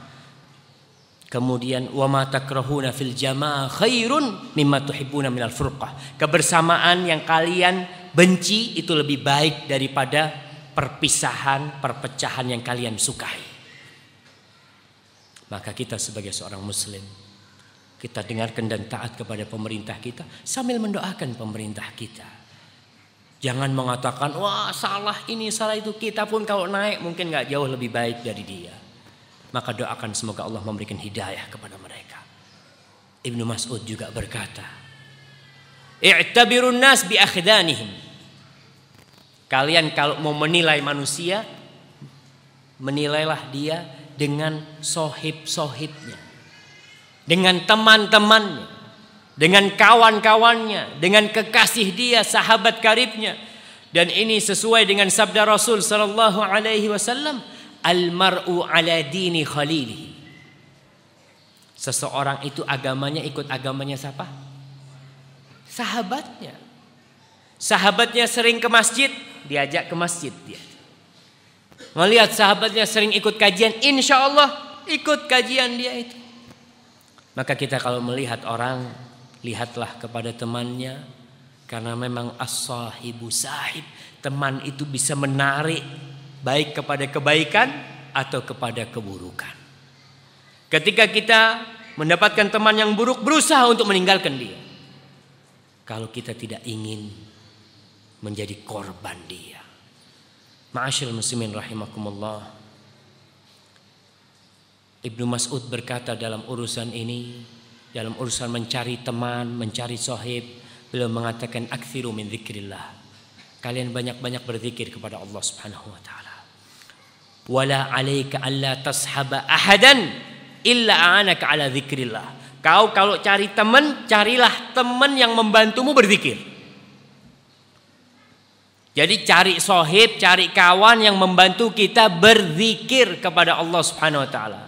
Kemudian wa ma takrahuna fil jamaah khairun mimma tuhibbuna minal furqah. Kebersamaan yang kalian benci itu lebih baik daripada perpisahan, perpecahan yang kalian sukai. Maka kita sebagai seorang muslim, kita dengarkan dan taat kepada pemerintah kita sambil mendoakan pemerintah kita. Jangan mengatakan, wah salah ini, salah itu. Kita pun kalau naik mungkin gak jauh lebih baik dari dia. Maka doakan semoga Allah memberikan hidayah kepada mereka. Ibnu Mas'ud juga berkata, i'tabirun nas bi akhdanihim. Kalian kalau mau menilai manusia, menilailah dia dengan sohib-sohibnya, dengan teman-temannya, dengan kawan-kawannya, dengan kekasih dia, sahabat karibnya. Dan ini sesuai dengan sabda Rasul sallallahu alaihi wasallam, al-mar'u ala dini khalilihi. Seseorang itu agamanya ikut agamanya siapa? Sahabatnya. Sahabatnya sering ke masjid, diajak ke masjid dia. Melihat sahabatnya sering ikut kajian, insya Allah ikut kajian dia itu. Maka kita kalau melihat orang, lihatlah kepada temannya, karena memang as-sahibu sahib. Teman itu bisa menarik baik kepada kebaikan atau kepada keburukan. Ketika kita mendapatkan teman yang buruk, berusaha untuk meninggalkan dia. Kalau kita tidak ingin menjadi korban dia. Ma'asyiral muslimin rahimakumullah. Ibnu Mas'ud berkata dalam urusan ini, dalam urusan mencari teman, mencari sahib, beliau mengatakan aktsiru min dzikrillah. Kalian banyak-banyak berzikir kepada Allah Subhanahu wa taala. Wala 'alaika alla tashaba ahadan illa a'anaka 'ala dzikrillah. Kau kalau cari teman, carilah teman yang membantumu berzikir. Jadi cari sahib, cari kawan yang membantu kita berzikir kepada Allah Subhanahu wa taala.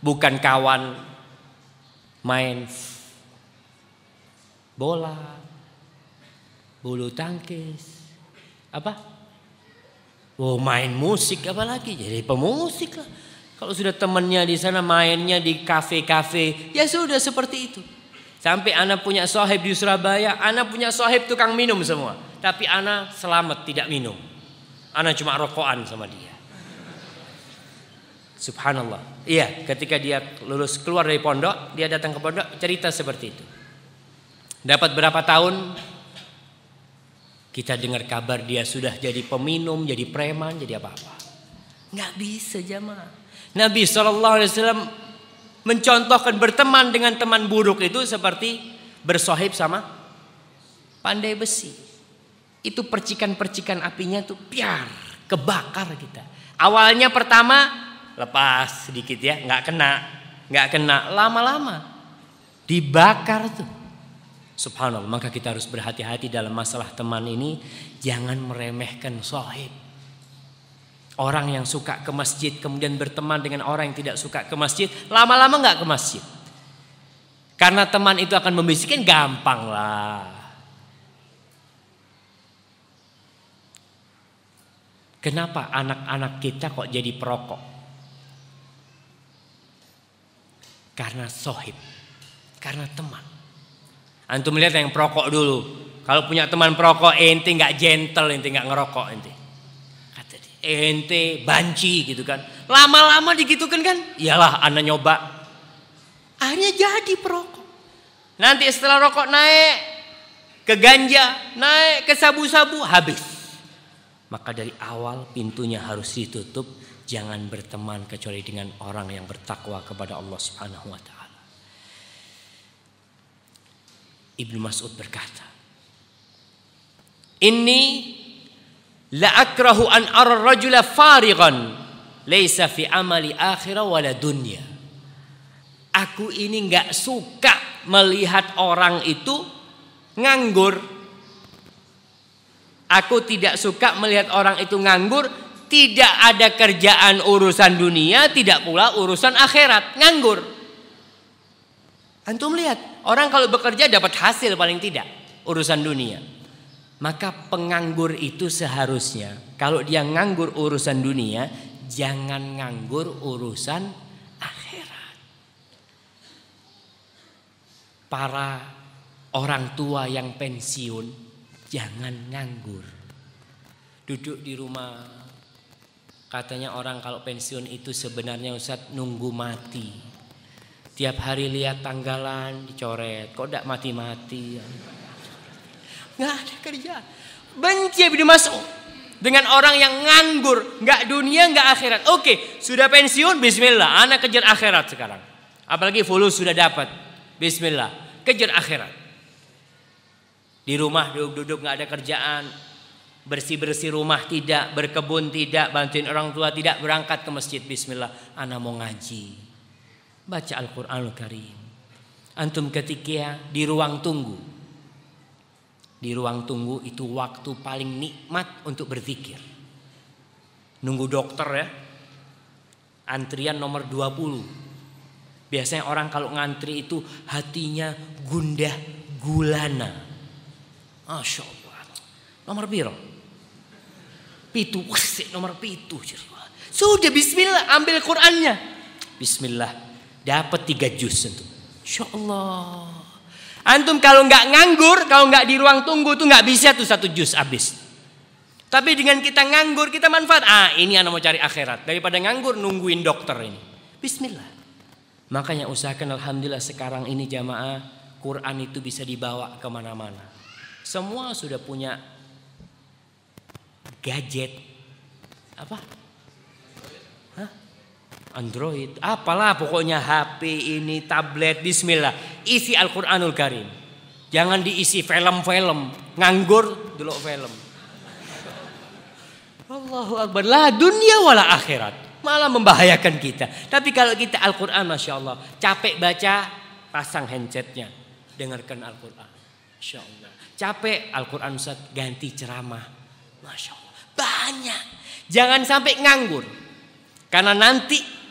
Bukan kawan main bola, bulu tangkis, apa? Oh, main musik apalagi, jadi pemusik lah. Kalau sudah temannya di sana mainnya di kafe-kafe, ya sudah seperti itu. Sampai anak punya sahib di Surabaya, anak punya sahib tukang minum semua. Tapi anak selamat tidak minum. Anak cuma rokokan sama dia. Subhanallah. Iya, ketika dia lulus keluar dari pondok, dia datang ke pondok, cerita seperti itu. Dapat berapa tahun, kita dengar kabar dia sudah jadi peminum, jadi preman, jadi apa-apa. Nggak bisa jamaah. Nabi SAW mencontohkan berteman dengan teman buruk itu seperti bersahib sama pandai besi. Itu percikan-percikan apinya tuh biar kebakar kita. Awalnya pertama lepas sedikit ya, nggak kena, lama-lama dibakar tuh. Subhanallah, maka kita harus berhati-hati dalam masalah teman ini, jangan meremehkan sahib. Orang yang suka ke masjid kemudian berteman dengan orang yang tidak suka ke masjid, lama-lama nggak ke masjid. Karena teman itu akan membisikkan, gampang lah. Kenapa anak-anak kita kok jadi perokok? Karena sahib, karena teman. Antum lihat yang perokok dulu. Kalau punya teman perokok, ente nggak gentle, ente nggak ngerokok ente. Kata dia. ente banci gitu kan. Lama-lama digitukan kan, iyalah anak nyoba. Akhirnya jadi perokok. Nanti setelah rokok naik ke ganja, naik ke sabu-sabu, habis. Maka dari awal pintunya harus ditutup. Jangan berteman kecuali dengan orang yang bertakwa kepada Allah Subhanahu wa ta'ala. Ibnu Mas'ud berkata, Inni la akrahu an ara rajula farighan laisa fi amali akhirah wala dunya. Aku ini enggak suka melihat orang itu nganggur. Aku tidak suka melihat orang itu nganggur, tidak ada kerjaan urusan dunia, tidak pula urusan akhirat, nganggur. Antum lihat, orang kalau bekerja dapat hasil paling tidak urusan dunia. Maka penganggur itu seharusnya kalau dia nganggur urusan dunia, jangan nganggur urusan akhirat. Para orang tua yang pensiun, jangan nganggur. Duduk di rumah. Katanya orang kalau pensiun itu sebenarnya Ustaz nunggu mati. Tiap hari lihat tanggalan dicoret. Kok tidak mati-mati? Nggak ada kerja. Benci Ibnu Mas'ud dengan orang yang nganggur, nggak dunia, nggak akhirat. Oke, sudah pensiun, bismillah, anak kejar akhirat sekarang. Apalagi fulus sudah dapat, bismillah, kejar akhirat. Di rumah duduk-duduk nggak ada kerjaan, bersih-bersih rumah tidak, berkebun tidak, bantuin orang tua tidak, berangkat ke masjid, bismillah, anak mau ngaji, baca Al-Quranul Karim. Antum ketika di ruang tunggu. Di ruang tunggu itu waktu paling nikmat untuk berzikir. Nunggu dokter ya. Antrian nomor 20. Biasanya orang kalau ngantri itu hatinya gundah gulana. Masya Allah. Nomor biro. Pitu. Nomor pitu. Sudah bismillah ambil Qurannya. Bismillah. Dapat 3 juz itu. Masya Allah. Antum kalau nggak nganggur, kalau nggak di ruang tunggu tuh nggak bisa tuh 1 juz habis. Tapi dengan kita nganggur, kita manfaat. Ini anak mau cari akhirat. Daripada nganggur nungguin dokter ini. Bismillah. Makanya usahakan alhamdulillah sekarang ini jamaah, Quran itu bisa dibawa kemana-mana. Semua sudah punya gadget. Apa? Android, apalah pokoknya HP ini, tablet, bismillah. Isi Al-Quranul Karim. Jangan diisi film-film. Nganggur dulu film. Allahu Akbar. La dunia wala akhirat. Malah membahayakan kita. Tapi kalau kita Al-Quran, Masya Allah. Capek baca, pasang handsetnya. Dengarkan Al-Quran. Masya Allah. Capek Al-Quran Ustaz, ganti ceramah. Masya Allah. Banyak. Jangan sampai nganggur. Karena nanti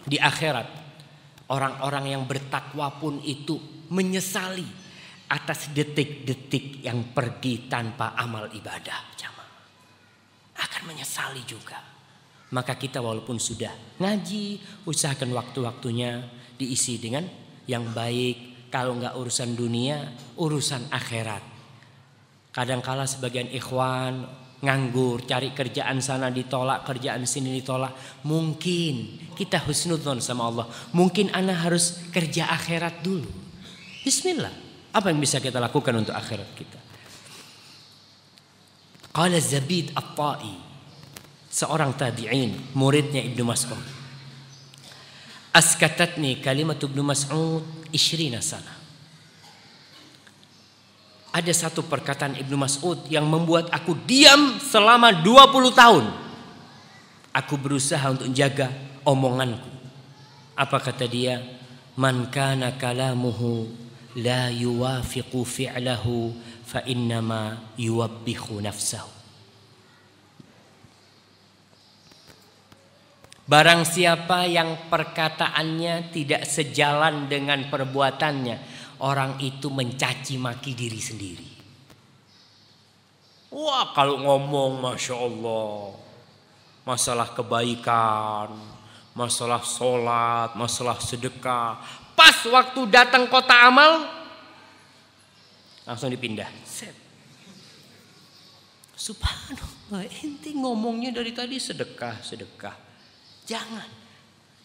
di akhirat orang-orang yang bertakwa pun itu menyesali atas detik-detik yang pergi tanpa amal ibadah. Akan menyesali juga. Maka kita walaupun sudah ngaji, usahakan waktu-waktunya diisi dengan yang baik. Kalau nggak urusan dunia, urusan akhirat. Kadangkala sebagian ikhwan nganggur, cari kerjaan sana ditolak, kerjaan sini ditolak. Mungkin kita husnudzon sama Allah. Mungkin ana harus kerja akhirat dulu. Bismillah. Apa yang bisa kita lakukan untuk akhirat kita? Qala Zabid At-Ta'i, seorang tabi'in, muridnya Ibnu Mas'ud. Askatatni kalimat Ibnu Mas'ud 20 sana. Ada satu perkataan Ibnu Mas'ud yang membuat aku diam selama 20 tahun. Aku berusaha untuk menjaga omonganku. Apa kata dia? Man kana kalamuhu la yuwafiqu fi'lahu fa innama yuwabbihu nafsahu. Barang siapa yang perkataannya tidak sejalan dengan perbuatannya, orang itu mencaci maki diri sendiri. Wah, kalau ngomong Masya Allah, masalah kebaikan, masalah sholat, masalah sedekah, pas waktu datang kota amal langsung dipindah. Subhanallah, ente ngomongnya dari tadi sedekah. Jangan.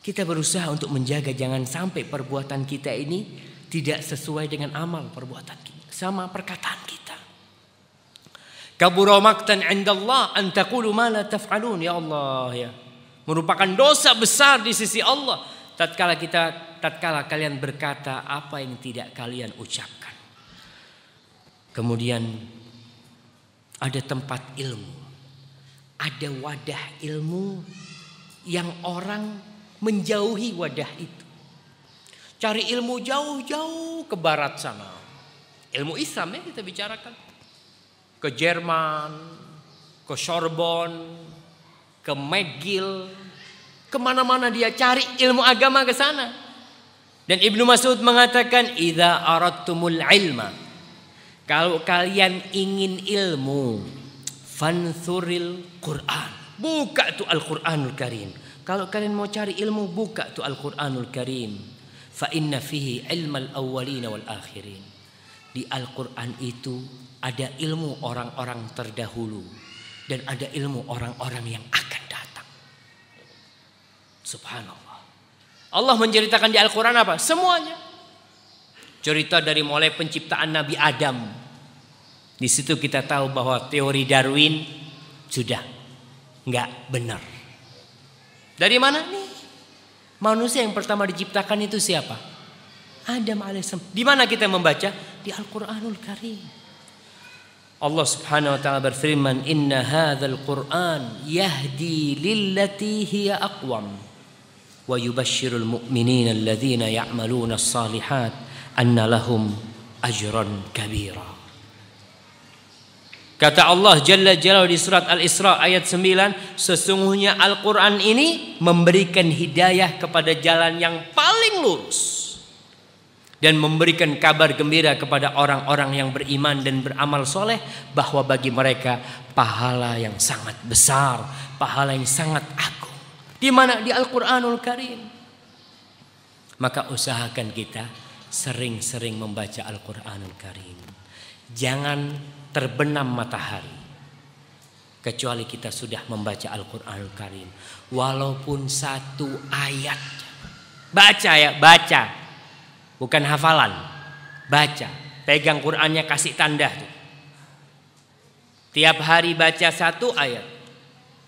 Kita berusaha untuk menjaga jangan sampai perbuatan kita ini tidak sesuai dengan amal perbuatan kita sama perkataan kita. Kabura maqtan 'indallah an taqulu ma la taf'alun, ya Allah ya. Merupakan dosa besar di sisi Allah tatkala kalian berkata apa yang tidak kalian ucapkan. Kemudian ada tempat ilmu. Ada wadah ilmu yang orang menjauhi wadah itu. Cari ilmu jauh-jauh ke barat sana. Ilmu Islam ya kita bicarakan. Ke Jerman, ke Sorbonne, ke McGill, kemana-mana dia cari ilmu agama ke sana. Dan Ibnu Mas'ud mengatakan, "Idza aradtumul ilma," kalau kalian ingin ilmu, fanthuril Quran. Buka tuh Al-Quranul Karim. Kalau kalian mau cari ilmu, buka tuh Al-Quranul Karim. Fa inna fihi ilmal awwalina wal akhirin. Di Al-Quran itu ada ilmu orang-orang terdahulu dan ada ilmu orang-orang yang akan datang. Subhanallah. Allah menceritakan di Al-Quran apa? Semuanya. Cerita dari mulai penciptaan Nabi Adam. Di situ kita tahu bahwa teori Darwin sudah nggak benar. Dari mana nih? Manusia yang pertama diciptakan itu siapa? Adam alaihissalam. Di mana kita membaca? Di Al-Quranul Karim. Allah Subhanahu wa taala berfirman, "Inna hadzal Qur'an yahdi lillati hiya aqwam wa yubashshirul mu'minina alladhina ya'maluna as-salihat anna lahum ajran kabira." Kata Allah Jalla Jalaluhu di surat Al-Isra ayat 9, sesungguhnya Al-Quran ini memberikan hidayah kepada jalan yang paling lurus dan memberikan kabar gembira kepada orang-orang yang beriman dan beramal soleh bahwa bagi mereka pahala yang sangat besar, pahala yang sangat agung. Di mana? Di Al-Quranul Karim. Maka usahakan kita sering-sering membaca Al-Quranul Karim. Jangan terbenam matahari kecuali kita sudah membaca Al-Quranul Karim, walaupun satu ayat. Baca ya, baca, bukan hafalan. Baca, pegang Qurannya, kasih tanda tuh. Tiap hari baca satu ayat.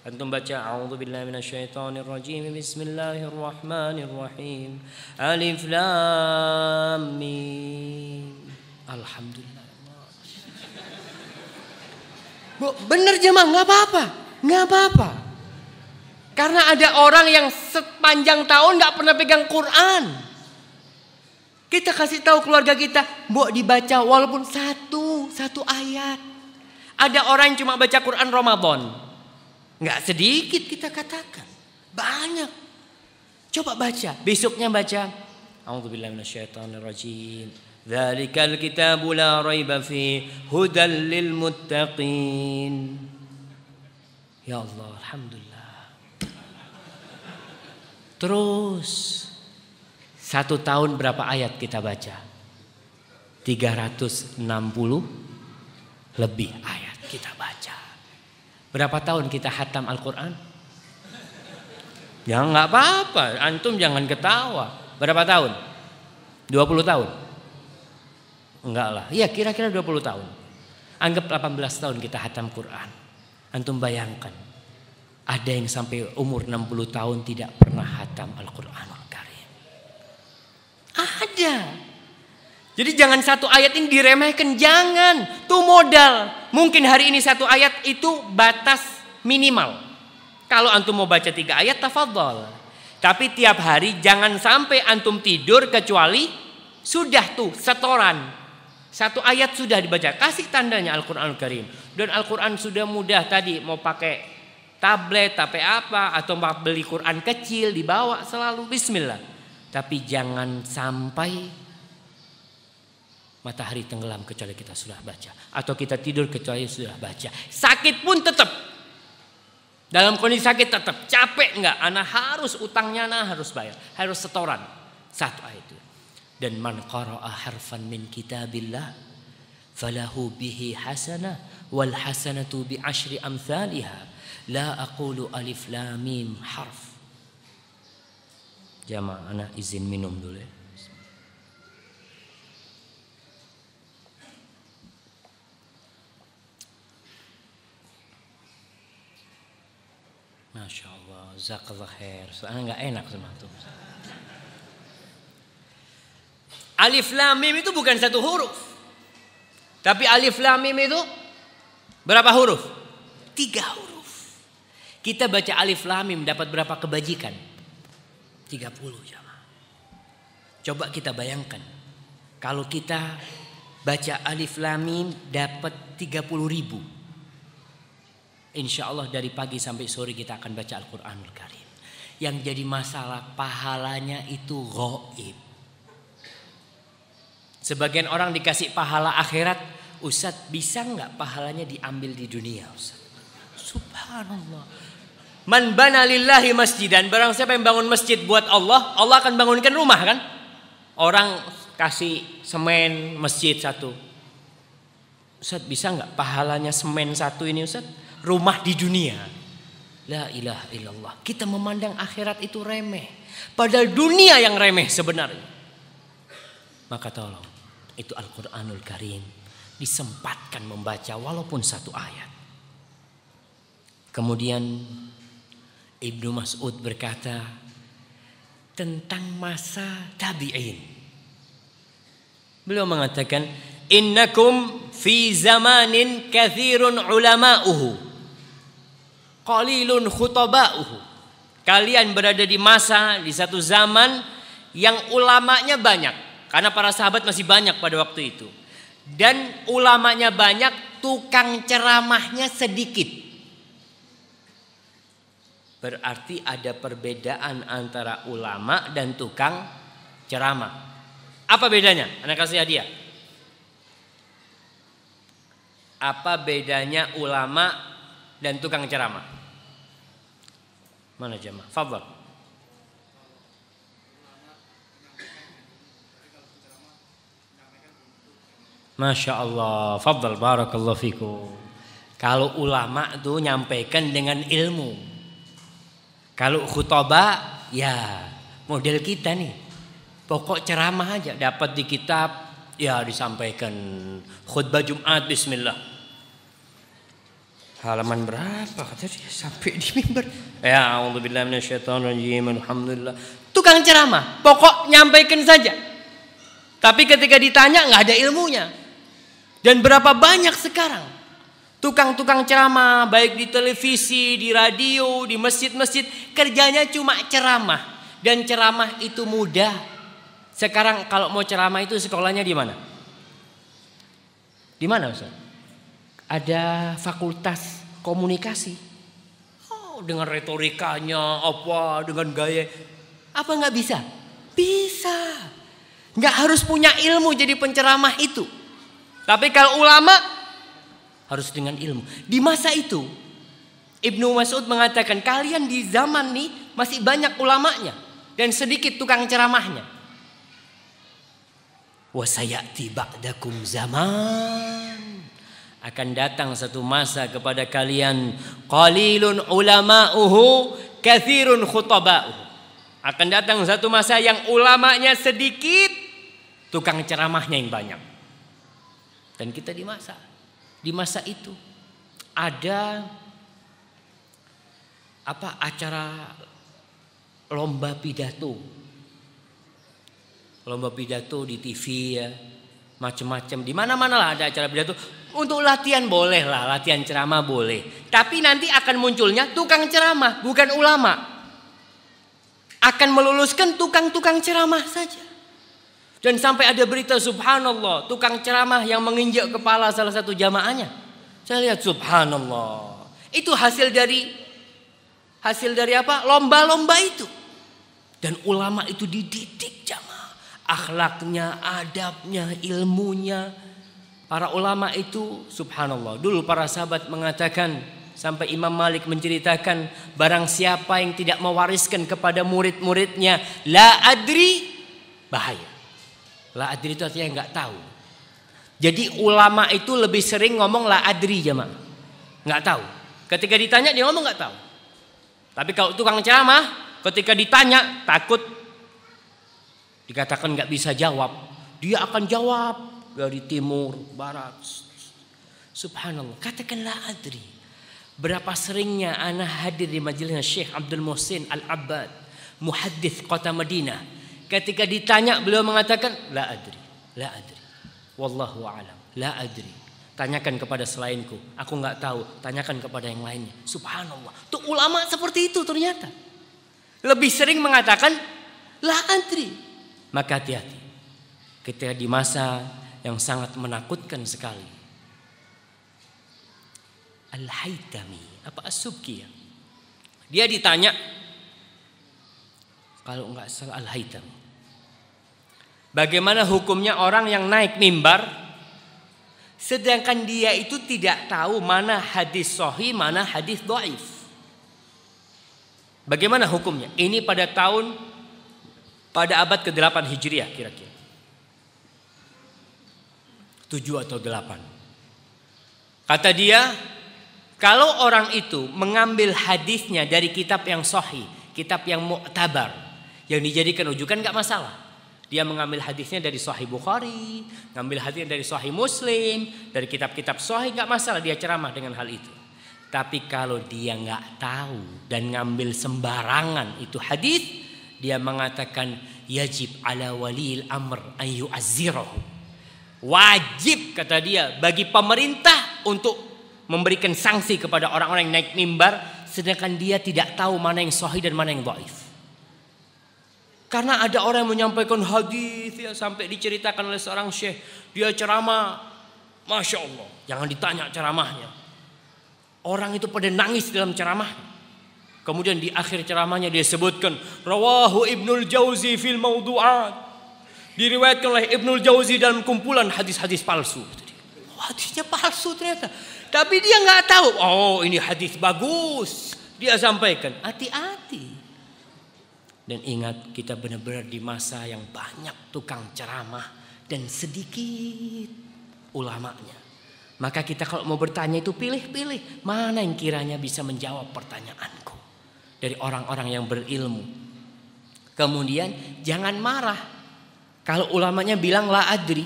Antum baca a'udzubillahi minasyaitonirrajim, bismillahirrahmanirrahim, alif lam mim, alhamdulillah. Bu, bener jemaah, nggak apa-apa. Karena ada orang yang sepanjang tahun nggak pernah pegang Quran. Kita kasih tahu keluarga kita, bu, dibaca walaupun satu ayat. Ada orang yang cuma baca Quran Ramadan, nggak sedikit kita katakan, banyak. Coba baca, besoknya baca. A'udzubillahi minasyaitonirrajim. Dzalikal kitabu la raiba fi hudal lil muttaqin. Ya Allah, alhamdulillah. Terus 1 tahun berapa ayat kita baca? 360 lebih ayat kita baca. Berapa tahun kita khatam Al-Quran? Ya nggak apa-apa, antum jangan ketawa. Berapa tahun? 20 tahun? Enggak lah, iya kira-kira 20 tahun. Anggap 18 tahun kita khatam Quran. Antum bayangkan, ada yang sampai umur 60 tahun tidak pernah khatam Al-Quranul Karim. Ada. Jadi jangan satu ayat ini diremehkan, jangan. Itu modal. Mungkin hari ini satu ayat itu batas minimal. Kalau antum mau baca 3 ayat, tafadhol. Tapi tiap hari jangan sampai antum tidur kecuali sudah tuh setoran. 1 ayat sudah dibaca, kasih tandanya Al-Quranul Karim. Dan Al-Quran sudah mudah tadi, mau pakai tablet, tapi apa, atau mau beli Quran kecil, dibawa selalu, bismillah. Tapi jangan sampai matahari tenggelam kecuali kita sudah baca. Atau kita tidur kecuali sudah baca. Sakit pun tetap. Dalam kondisi sakit tetap, capek enggak? Anak harus utangnya, anak harus bayar. Harus setoran, 1 ayat itu. Dan man qara'a harfan min kitabillah, falahu bihi hasanah wal hasanatu bi asyri amthaliha la aqulu alif lam mim harf. Jamaah, ana izin minum dulu ya. Masya Allah, jazakallah khair. Soalnya nggak enak sama itu. Alif lam mim itu bukan satu huruf. Tapi alif lam mim itu berapa huruf? 3 huruf. Kita baca alif lam mim dapat berapa kebajikan? 30 jamaah. Coba kita bayangkan. Kalau kita baca alif lam mim dapat 30.000. Insya Allah dari pagi sampai sore kita akan baca Al-Quranul Karim. Yang jadi masalah pahalanya itu ghaib. Sebagian orang dikasih pahala akhirat. Ustadz, bisa nggak pahalanya diambil di dunia, Ustadz? Subhanallah. Man bana lillahi masjidan. Barang siapa yang bangun masjid buat Allah, Allah akan bangunkan rumah kan? Orang kasih semen masjid 1. Ustadz, bisa nggak pahalanya semen 1 ini, Ustadz? Rumah di dunia. La ilaha illallah. Kita memandang akhirat itu remeh. Padahal dunia yang remeh sebenarnya. Maka tolong, itu Al-Quranul Karim disempatkan membaca walaupun 1 ayat. Kemudian Ibnu Mas'ud berkata tentang masa tabi'in. Beliau mengatakan, innakum fi zamanin kathirun ulama'uhu qalilun khutaba'uhu. Kalian berada di masa, di satu zaman yang ulamanya banyak. Karena para sahabat masih banyak pada waktu itu. Dan ulamanya banyak, tukang ceramahnya sedikit. Berarti ada perbedaan antara ulama dan tukang ceramah. Apa bedanya? Anak kasih hadiah. Apa bedanya ulama dan tukang ceramah? Mana jemaah? Fadhal. Masya Allah. Fadhal, barakallahu fikum. Kalau ulama tuh nyampaikan dengan ilmu. Kalau khutbah ya model kita nih. Pokok ceramah aja dapat di kitab ya disampaikan. Khutbah Jumat bismillah. Halaman berapa kata dia sampai di mimbar. Ya a'udzubillahi minasyaitonirrajim. Alhamdulillah. Tukang ceramah, pokok nyampaikan saja. Tapi ketika ditanya nggak ada ilmunya. Dan berapa banyak sekarang tukang-tukang ceramah baik di televisi, di radio, di masjid-masjid kerjanya cuma ceramah dan ceramah itu mudah. Sekarang kalau mau ceramah itu sekolahnya di mana? Di mana Ustaz? Ada fakultas komunikasi. Oh, dengan retorikanya apa, dengan gaya. Apa nggak bisa? Bisa. Nggak harus punya ilmu jadi penceramah itu. Tapi kalau ulama harus dengan ilmu. Di masa itu Ibnu Mas'ud mengatakan kalian di zaman nih masih banyak ulamanya dan sedikit tukang ceramahnya. Wa sayati ba'dakum zaman. Akan datang satu masa kepada kalian qalilun ulama'uhu kathirun khutaba'uhu. Akan datang satu masa yang ulamanya sedikit, tukang ceramahnya yang banyak. Dan kita di masa itu ada acara lomba pidato. Lomba pidato di TV ya, macam-macam. Di mana-mana lah ada acara pidato. Untuk latihan boleh lah, latihan ceramah boleh. Tapi nanti akan munculnya tukang ceramah, bukan ulama. Akan meluluskan tukang-tukang ceramah saja. Dan sampai ada berita subhanallah, tukang ceramah yang menginjak kepala salah satu jamaahnya. Saya lihat subhanallah. Itu hasil dari apa? Lomba-lomba itu. Dan ulama itu dididik jamaah. Akhlaknya, adabnya, ilmunya. Para ulama itu subhanallah. Dulu para sahabat mengatakan, sampai Imam Malik menceritakan, barang siapa yang tidak mewariskan kepada murid-muridnya la adri, bahaya. La adri itu artinya enggak tahu. Jadi ulama itu lebih sering ngomong la adri jemaah. Nggak tahu. Ketika ditanya dia ngomong nggak tahu. Tapi kalau tukang ceramah ketika ditanya takut dikatakan nggak bisa jawab, dia akan jawab dari timur, barat. Subhanallah. Katakan la adri. Berapa seringnya ana hadir di majelis Syekh Abdul Muhsin Al-Abbad, muhaddits kota Madinah. Ketika ditanya beliau mengatakan la adri, la adri. Wallahu a'lam, la adri. Tanyakan kepada selainku, aku nggak tahu. Tanyakan kepada yang lainnya. Subhanallah. Tuh ulama seperti itu ternyata. Lebih sering mengatakan la adri. Maka hati-hati. Ketika di masa yang sangat menakutkan sekali. Al-Haytami, apa As-Subki ya? Dia ditanya, kalau nggak salah Al-Haytami, bagaimana hukumnya orang yang naik mimbar sedangkan dia itu tidak tahu mana hadis sahih, mana hadis dhaif. Bagaimana hukumnya? Ini pada abad ke-8 Hijriah kira-kira. 7 atau 8. Kata dia, kalau orang itu mengambil hadisnya dari kitab yang sahih, kitab yang mu'tabar, yang dijadikan rujukan nggak masalah. Dia mengambil hadisnya dari Sahih Bukhari, ngambil hadisnya dari Sahih Muslim, dari kitab-kitab sahih, nggak masalah dia ceramah dengan hal itu. Tapi kalau dia nggak tahu dan ngambil sembarangan itu hadis, dia mengatakan yajib ala walil amr an yu'azzirahu. Wajib kata dia bagi pemerintah untuk memberikan sanksi kepada orang-orang yang naik mimbar sedangkan dia tidak tahu mana yang sahih dan mana yang dhaif. Karena ada orang yang menyampaikan hadis ya, sampai diceritakan oleh seorang syekh, dia ceramah, masya Allah, jangan ditanya ceramahnya. Orang itu pada nangis dalam ceramahnya. Kemudian di akhir ceramahnya dia sebutkan rawahu Ibnul Jauzi fil mawdu'at, diriwayatkan oleh Ibnul Jauzi dalam kumpulan hadis-hadis palsu. Hadisnya palsu ternyata. Tapi dia nggak tahu. Oh ini hadis bagus. Dia sampaikan. Hati-hati. Dan ingat kita benar-benar di masa yang banyak tukang ceramah dan sedikit ulamanya. Maka kita kalau mau bertanya itu pilih-pilih. Mana yang kiranya bisa menjawab pertanyaanku. Dari orang-orang yang berilmu. Kemudian jangan marah. Kalau ulamanya bilang la adri.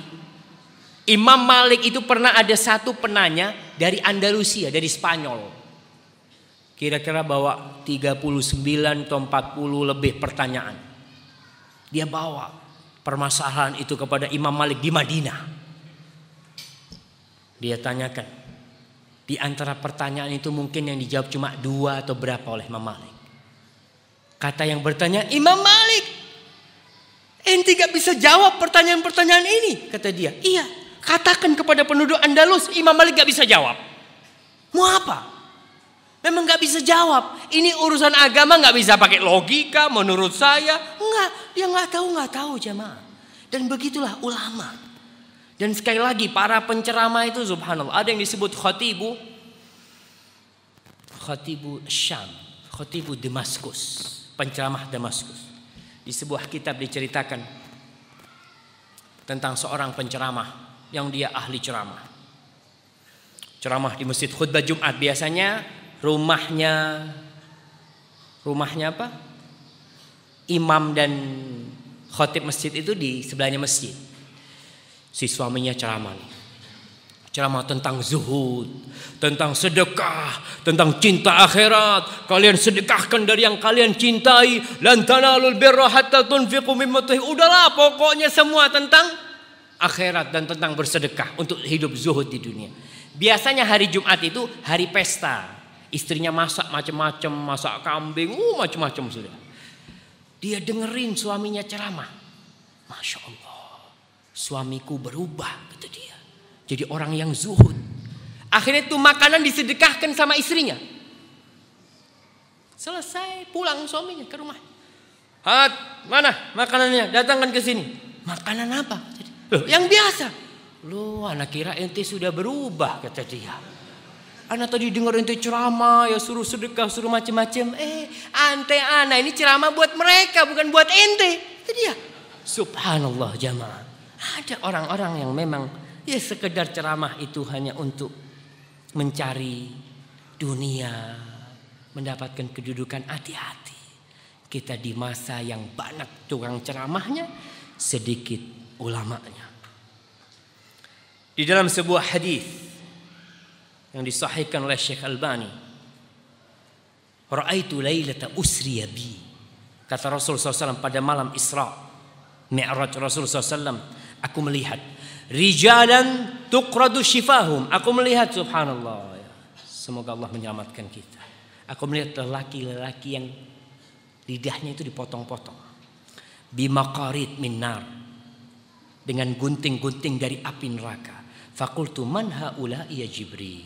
Imam Malik itu pernah ada satu penanya dari Andalusia, dari Spanyol. Kira-kira bawa 39 atau 40 lebih pertanyaan. Dia bawa permasalahan itu kepada Imam Malik di Madinah. Dia tanyakan. Di antara pertanyaan itu mungkin yang dijawab cuma 2 atau berapa oleh Imam Malik. Kata yang bertanya, Imam Malik, ente gak bisa jawab pertanyaan-pertanyaan ini. Kata dia, iya. Katakan kepada penduduk Andalus, Imam Malik gak bisa jawab. Mau apa? Memang gak bisa jawab. Ini urusan agama gak bisa pakai logika menurut saya. Enggak, dia gak tahu jemaah. Dan begitulah ulama. Dan sekali lagi para penceramah itu subhanallah. Ada yang disebut khatibu Syam, khatibu Damaskus, penceramah Damaskus. Di sebuah kitab diceritakan tentang seorang penceramah yang dia ahli ceramah. Ceramah di masjid khutbah Jumat biasanya rumahnya apa? Imam dan khatib masjid itu di sebelahnya masjid. Si suaminya ceramah nih. Ceramah tentang zuhud, tentang sedekah, tentang cinta akhirat. Kalian sedekahkan dari yang kalian cintai. Lan tanalul birra hatta tunfiqu mimma tuhibbun. Udahlah pokoknya semua tentang akhirat dan tentang bersedekah untuk hidup zuhud di dunia. Biasanya hari Jumat itu hari pesta. Istrinya masak macam-macam, masak kambing, macam-macam sudah. Dia dengerin suaminya ceramah. Masya Allah, suamiku berubah, kata dia. Jadi orang yang zuhud. Akhirnya itu makanan disedekahkan sama istrinya. Selesai pulang suaminya ke rumah. Mana makanannya? Datangkan ke sini. Makanan apa? Loh, yang biasa. Loh, anak kira ente sudah berubah, kata dia. Anak tadi dengar ente ceramah, ya suruh sedekah, suruh macam-macam. Ante anak ini ceramah buat mereka, bukan buat ente. Itu dia. Subhanallah jamaah. Ada orang-orang yang memang Ya sekedar ceramah itu hanya untuk mencari dunia, mendapatkan kedudukan. Hati-hati. Kita di masa yang banyak tukang ceramahnya, sedikit ulamanya. Di dalam sebuah hadis yang disahihkan oleh Syekh Albani, ra'aitu lailata usriya bi, kata Rasulullah SAW pada malam Isra Mi'raj Rasulullah SAW, aku melihat rijalan tuqradu shifahum, aku melihat, subhanallah, semoga Allah menyelamatkan kita, aku melihat lelaki-lelaki yang lidahnya itu dipotong-potong, bimaqarid min nar, dengan gunting-gunting dari api neraka. Faqultu man haula ya Jibril,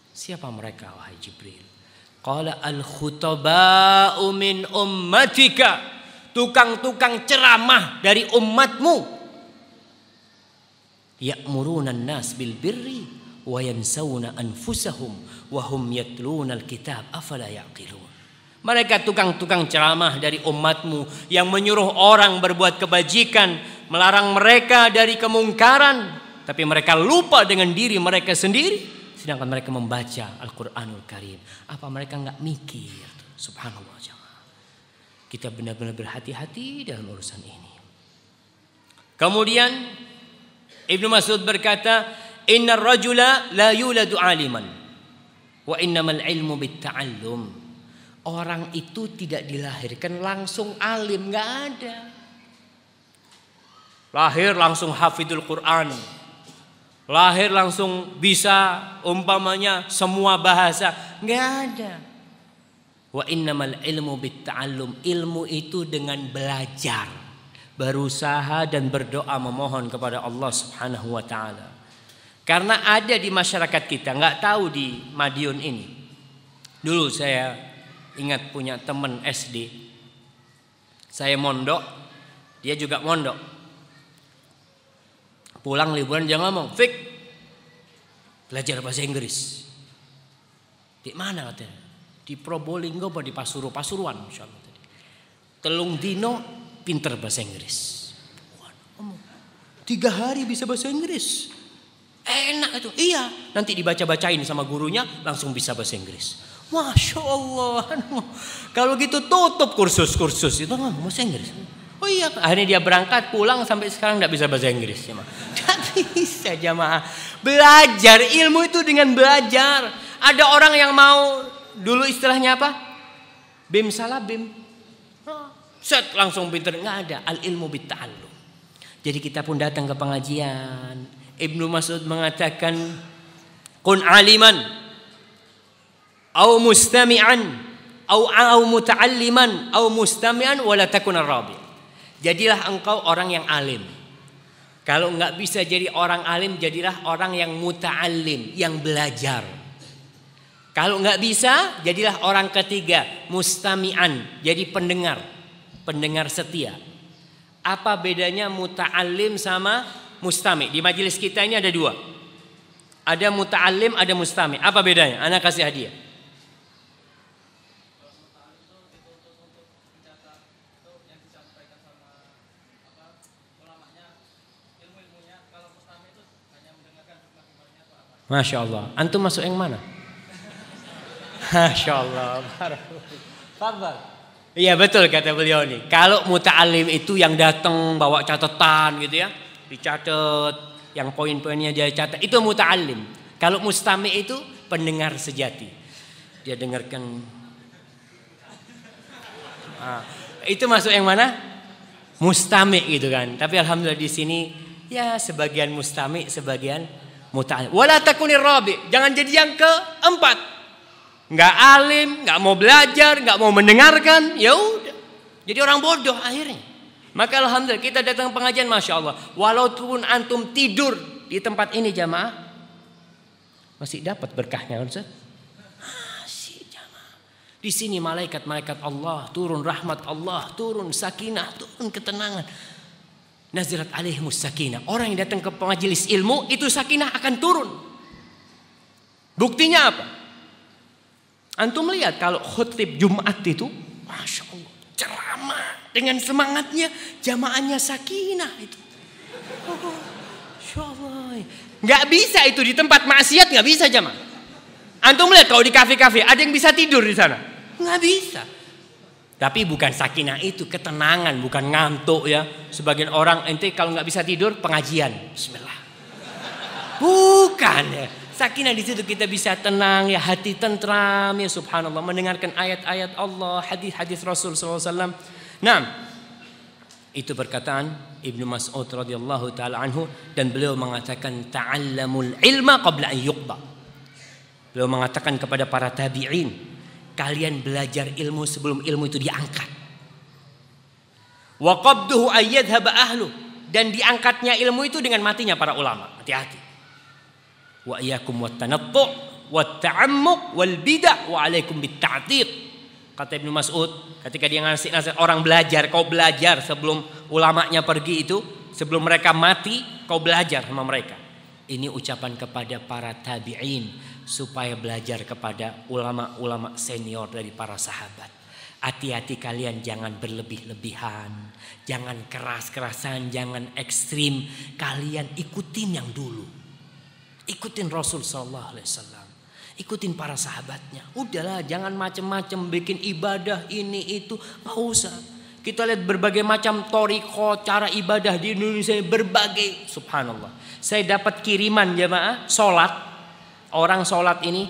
siapa mereka wahai Jibril? Qala al-khutaba'u min ummatika, tukang-tukang ceramah dari umatmu. Ya'muruna an-nas bil birri wa yansawna anfusahum wa hum yatluna al-kitab afala ya'qilun. Mereka tukang-tukang ceramah dari umatmu yang menyuruh orang berbuat kebajikan, melarang mereka dari kemungkaran, tapi mereka lupa dengan diri mereka sendiri, sedangkan mereka membaca Al-Quranul Karim. Apa mereka nggak mikir? Subhanallah jemaah. Kita benar-benar berhati-hati dalam urusan ini. Kemudian Ibnu Mas'ud berkata, Innar rajula la yuladu aliman wa innamal ilmu bitta'allum. Orang itu tidak dilahirkan langsung alim, nggak ada. Lahir langsung hafidul Quran, lahir langsung bisa umpamanya semua bahasa, nggak ada. Wa innamal ilmu bitta'allum, ilmu itu dengan belajar, berusaha dan berdoa memohon kepada Allah Subhanahu wa taala. Karena ada di masyarakat kita, nggak tahu di Madiun ini. Dulu saya ingat punya teman SD, saya mondok, dia juga mondok. Pulang liburan dia ngomong, Fik, belajar bahasa Inggris. Di mana katanya? Di Probolinggo apa di Pasuruan insyaallah tadi. Telung dino pinter bahasa Inggris. 3 hari bisa bahasa Inggris. Enak itu. Iya, nanti dibaca-bacain sama gurunya langsung bisa bahasa Inggris. Masya Allah. Kalau gitu tutup kursus-kursus itu bahasa Inggris. Oh iya, akhirnya dia berangkat pulang sampai sekarang tidak bisa bahasa Inggris. Tidak bisa jamaah. Belajar ilmu itu dengan belajar. Ada orang yang mau dulu istilahnya apa? Bim salah bim. Set langsung pinter, nggak ada. Al ilmu bitta'allum. Jadi kita pun datang ke pengajian. Ibnu Mas'ud mengatakan, kun aliman au mustami'an au muta'alliman au mustami'an wala takun ar-rabi. Jadilah engkau orang yang alim. Kalau enggak bisa jadi orang alim, jadilah orang yang muta'allim, yang belajar. Kalau enggak bisa, jadilah orang ketiga, mustami'an, jadi pendengar, pendengar setia. Apa bedanya muta'allim sama mustami'? Di majelis kita ini ada 2. Ada muta'allim, ada mustami'. Apa bedanya? Ana kasih hadiah. Masya Allah. Antum masuk yang mana? Masya Allah. Fadhal. Iya betul kata beliau nih. Kalau muta'alim itu yang datang bawa catatan gitu ya, dicatat, yang poin-poinnya dia catat, itu muta'alim. Kalau mustami itu pendengar sejati. Dia dengarkan. Itu masuk yang mana? Mustami gitu kan. Tapi alhamdulillah di sini ya sebagian mustami, sebagian muta'alim. Wala takunir rabi, jangan jadi yang keempat. Enggak alim, enggak mau belajar, enggak mau mendengarkan, ya udah. Jadi orang bodoh akhirnya. Maka alhamdulillah kita datang pengajian, Masya Allah. Walaupun antum tidur di tempat ini jamaah, masih dapat berkahnya Ustaz. Masih jamaah. Di sini malaikat-malaikat Allah turun, rahmat Allah turun, sakinah turun, ketenangan. Nazilat alaihimus sakinah. Orang yang datang ke majelis ilmu itu sakinah akan turun. Buktinya apa? Antum lihat kalau khutib Jumat itu, Masya Allah, ceramah dengan semangatnya, jamaahnya sakinah itu. Masya Allah Nggak bisa itu di tempat maksiat, nggak bisa jamaah. Antum lihat kalau di kafe-kafe ada yang bisa tidur di sana? Nggak bisa. Tapi bukan sakinah itu, ketenangan, bukan ngantuk ya. Sebagian orang ente kalau nggak bisa tidur pengajian. Bismillah. Bukan ya. Sakinah di situ kita bisa tenang ya, hati tentram ya, subhanallah, mendengarkan ayat-ayat Allah, hadis-hadis Rasul SAW. Nah, itu perkataan Ibnu Mas'ud radhiyallahu taala anhu, dan beliau mengatakan ta'allamul ilma qabla an yuqba. Beliau mengatakan kepada para tabi'in, kalian belajar ilmu sebelum ilmu itu diangkat. Wa qabduhu ayyadhhab ahlu, dan diangkatnya ilmu itu dengan matinya para ulama. Hati-hati. Wa iyyakum wat-tanattu' wat-ta'ammuq wal bid'ah wa 'alaikum bit-ta'tiq. Kata Ibnu Mas'ud ketika dia ngasih nasihat orang belajar, kau belajar sebelum ulamanya pergi itu, sebelum mereka mati, kau belajar sama mereka. Ini ucapan kepada para tabi'in supaya belajar kepada ulama-ulama senior dari para sahabat. Hati-hati kalian, jangan berlebih-lebihan, jangan keras-kerasan, jangan ekstrim. Kalian ikutin yang dulu. Ikutin Rasul sallallahu alaihi wasallam. Ikutin para sahabatnya. Udahlah, jangan macam-macam bikin ibadah ini itu, enggak usah. Kita lihat berbagai macam thariqah, cara ibadah di Indonesia, berbagai, subhanallah. Saya dapat kiriman jemaah salat. Orang salat ini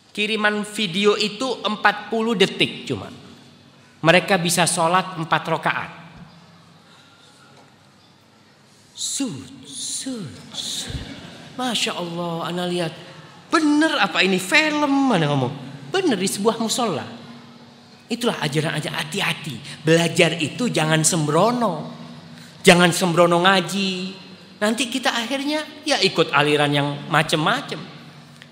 kiriman video itu 40 detik cuma. Mereka bisa salat 4 rakaat. Masya Allah, ana lihat bener apa ini film mana ngomong, bener di sebuah musola. Itulah ajaran-ajaran. Hati-hati, belajar itu jangan sembrono, jangan sembrono ngaji. Nanti kita akhirnya ya ikut aliran yang macam-macam.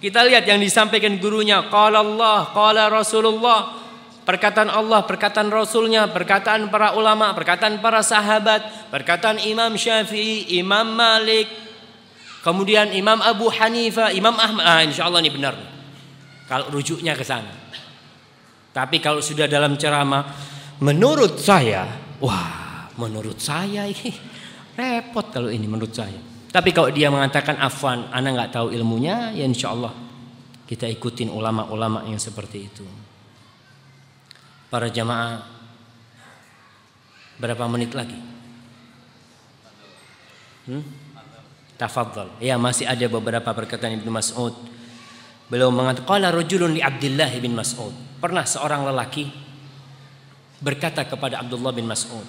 Kita lihat yang disampaikan gurunya, qala Allah, qala Rasulullah. Perkataan Allah, perkataan Rasulnya, perkataan para ulama, perkataan para sahabat, perkataan Imam Syafi'i, Imam Malik, kemudian Imam Abu Hanifah, Imam Ahmad. Insya Allah ini benar kalau rujuknya ke sana. Tapi kalau sudah dalam ceramah, menurut saya, wah, menurut saya ini repot kalau ini menurut saya. Tapi kalau dia mengatakan afwan, ana nggak tahu ilmunya, ya insya Allah kita ikutin ulama-ulama yang seperti itu. Para jamaah, berapa menit lagi? Tafadhal. Ya, masih ada beberapa perkataan Ibnu Mas'ud. Beliau mengatakan, qala rajulun li Abdullah bin Mas'ud. Pernah seorang lelaki berkata kepada Abdullah bin Mas'ud,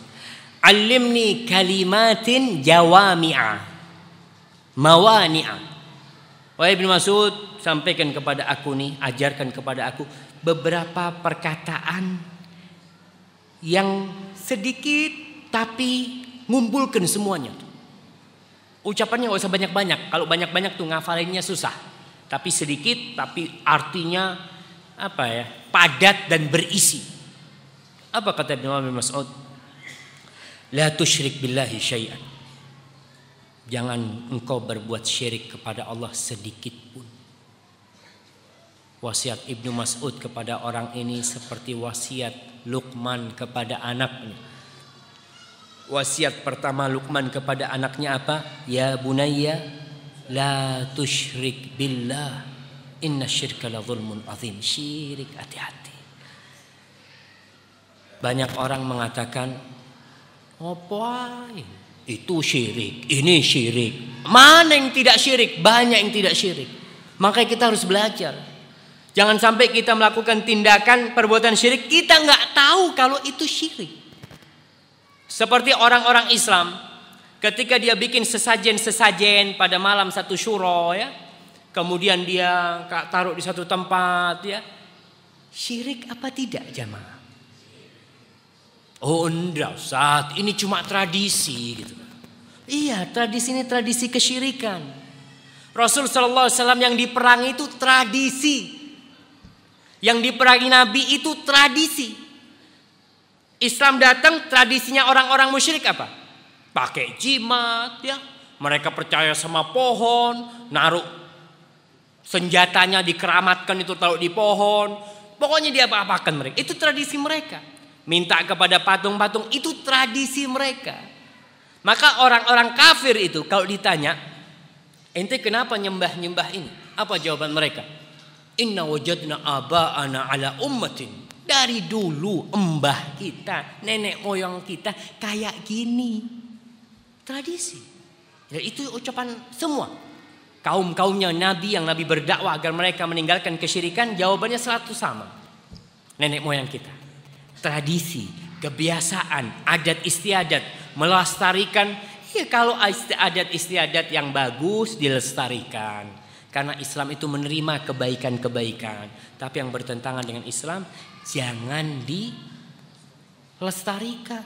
"Allimni kalimatin jawami'ah, mawani'ah." Wahai Ibnu Mas'ud, sampaikan kepada aku nih, ajarkan kepada aku beberapa perkataan yang sedikit tapi ngumpulkan semuanya. Ucapannya gak usah banyak-banyak. Kalau banyak-banyak tuh ngafalinnya susah. Tapi sedikit tapi artinya apa ya? Padat dan berisi. Apa kata Ibnu Mas'ud? La tusyrik billahi syai'an. Jangan engkau berbuat syirik kepada Allah sedikit pun. Wasiat Ibnu Mas'ud kepada orang ini seperti wasiat Luqman kepada anaknya. Wasiat pertama Luqman kepada anaknya apa? Ya bunayya la tusyrik billah inna syirka la zulmun azim. Syirik, hati-hati. Banyak orang mengatakan, apa itu syirik, ini syirik. Mana yang tidak syirik? Banyak yang tidak syirik. Makanya kita harus belajar. Jangan sampai kita melakukan tindakan perbuatan syirik, kita nggak tahu kalau itu syirik. Seperti orang-orang Islam, ketika dia bikin sesajen-sesajen pada malam satu syuro, ya, kemudian dia taruh di satu tempat, ya, syirik apa tidak jamaah? Oh enggak, saat ini cuma tradisi gitu. Iya, tradisi ini tradisi kesyirikan. Rasul Sallallahu Alaihi Wasallam yang diperangi itu tradisi. Yang diperangi Nabi itu tradisi. Islam datang, tradisinya orang-orang musyrik apa? Pakai jimat, ya. Mereka percaya sama pohon, naruh senjatanya dikeramatkan itu taruh di pohon. Pokoknya dia apa-apakan mereka. Itu tradisi mereka. Minta kepada patung-patung, itu tradisi mereka. Maka orang-orang kafir itu kalau ditanya, ente kenapa nyembah-nyembah ini? Apa jawaban mereka? Inna wajadna aba'ana ala ummatin. Dari dulu embah kita, nenek moyang kita kayak gini. Tradisi. Dan itu ucapan semua. Kaum-kaumnya Nabi yang Nabi berdakwah agar mereka meninggalkan kesyirikan, jawabannya selalu sama. Nenek moyang kita. Tradisi, kebiasaan, adat istiadat, melestarikan. Ya kalau adat istiadat yang bagus dilestarikan. Karena Islam itu menerima kebaikan-kebaikan. Tapi yang bertentangan dengan Islam jangan dilestarikan.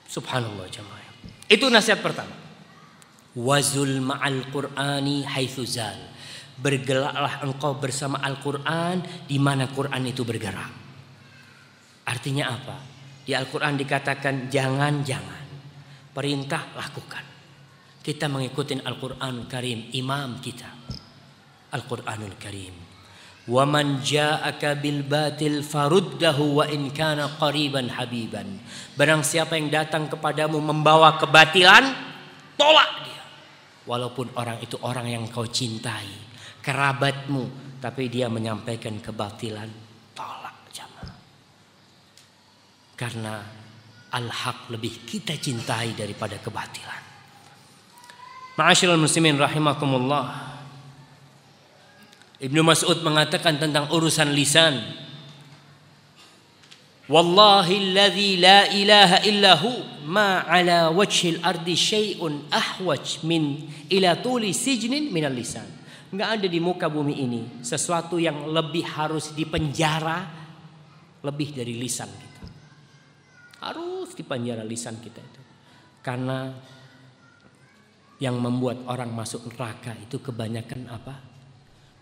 Subhanallah jemaah. Itu nasihat pertama. Wazul ma'al Qur'ani haitsu zal. Bergeraklah engkau bersama Al-Qur'an di mana Qur'an itu bergerak. Artinya apa? Di Al-Qur'an dikatakan jangan. Perintah lakukan. Kita mengikuti Al-Qur'an Karim, imam kita. Al-Qur'anul Karim. Wa man ja'aka bil batil faruddahu wa in kana qariban habiban. Barang siapa yang datang kepadamu membawa kebatilan, tolak dia. Walaupun orang itu orang yang kau cintai, kerabatmu, tapi dia menyampaikan kebatilan, tolak jamaah. Karena al-haq lebih kita cintai daripada kebatilan. Ma'asyiral muslimin rahimakumullah. Ibnu Mas'ud mengatakan tentang urusan lisan. Wallahi alladzi la ilaha illahu ma ala wajhil ardi syai'un ahwaj min ila tuli sijnin minal lisan. Enggak ada di muka bumi ini sesuatu yang lebih harus dipenjara lebih dari lisan kita. Harus dipenjara lisan kita itu. Karena yang membuat orang masuk neraka itu kebanyakan apa?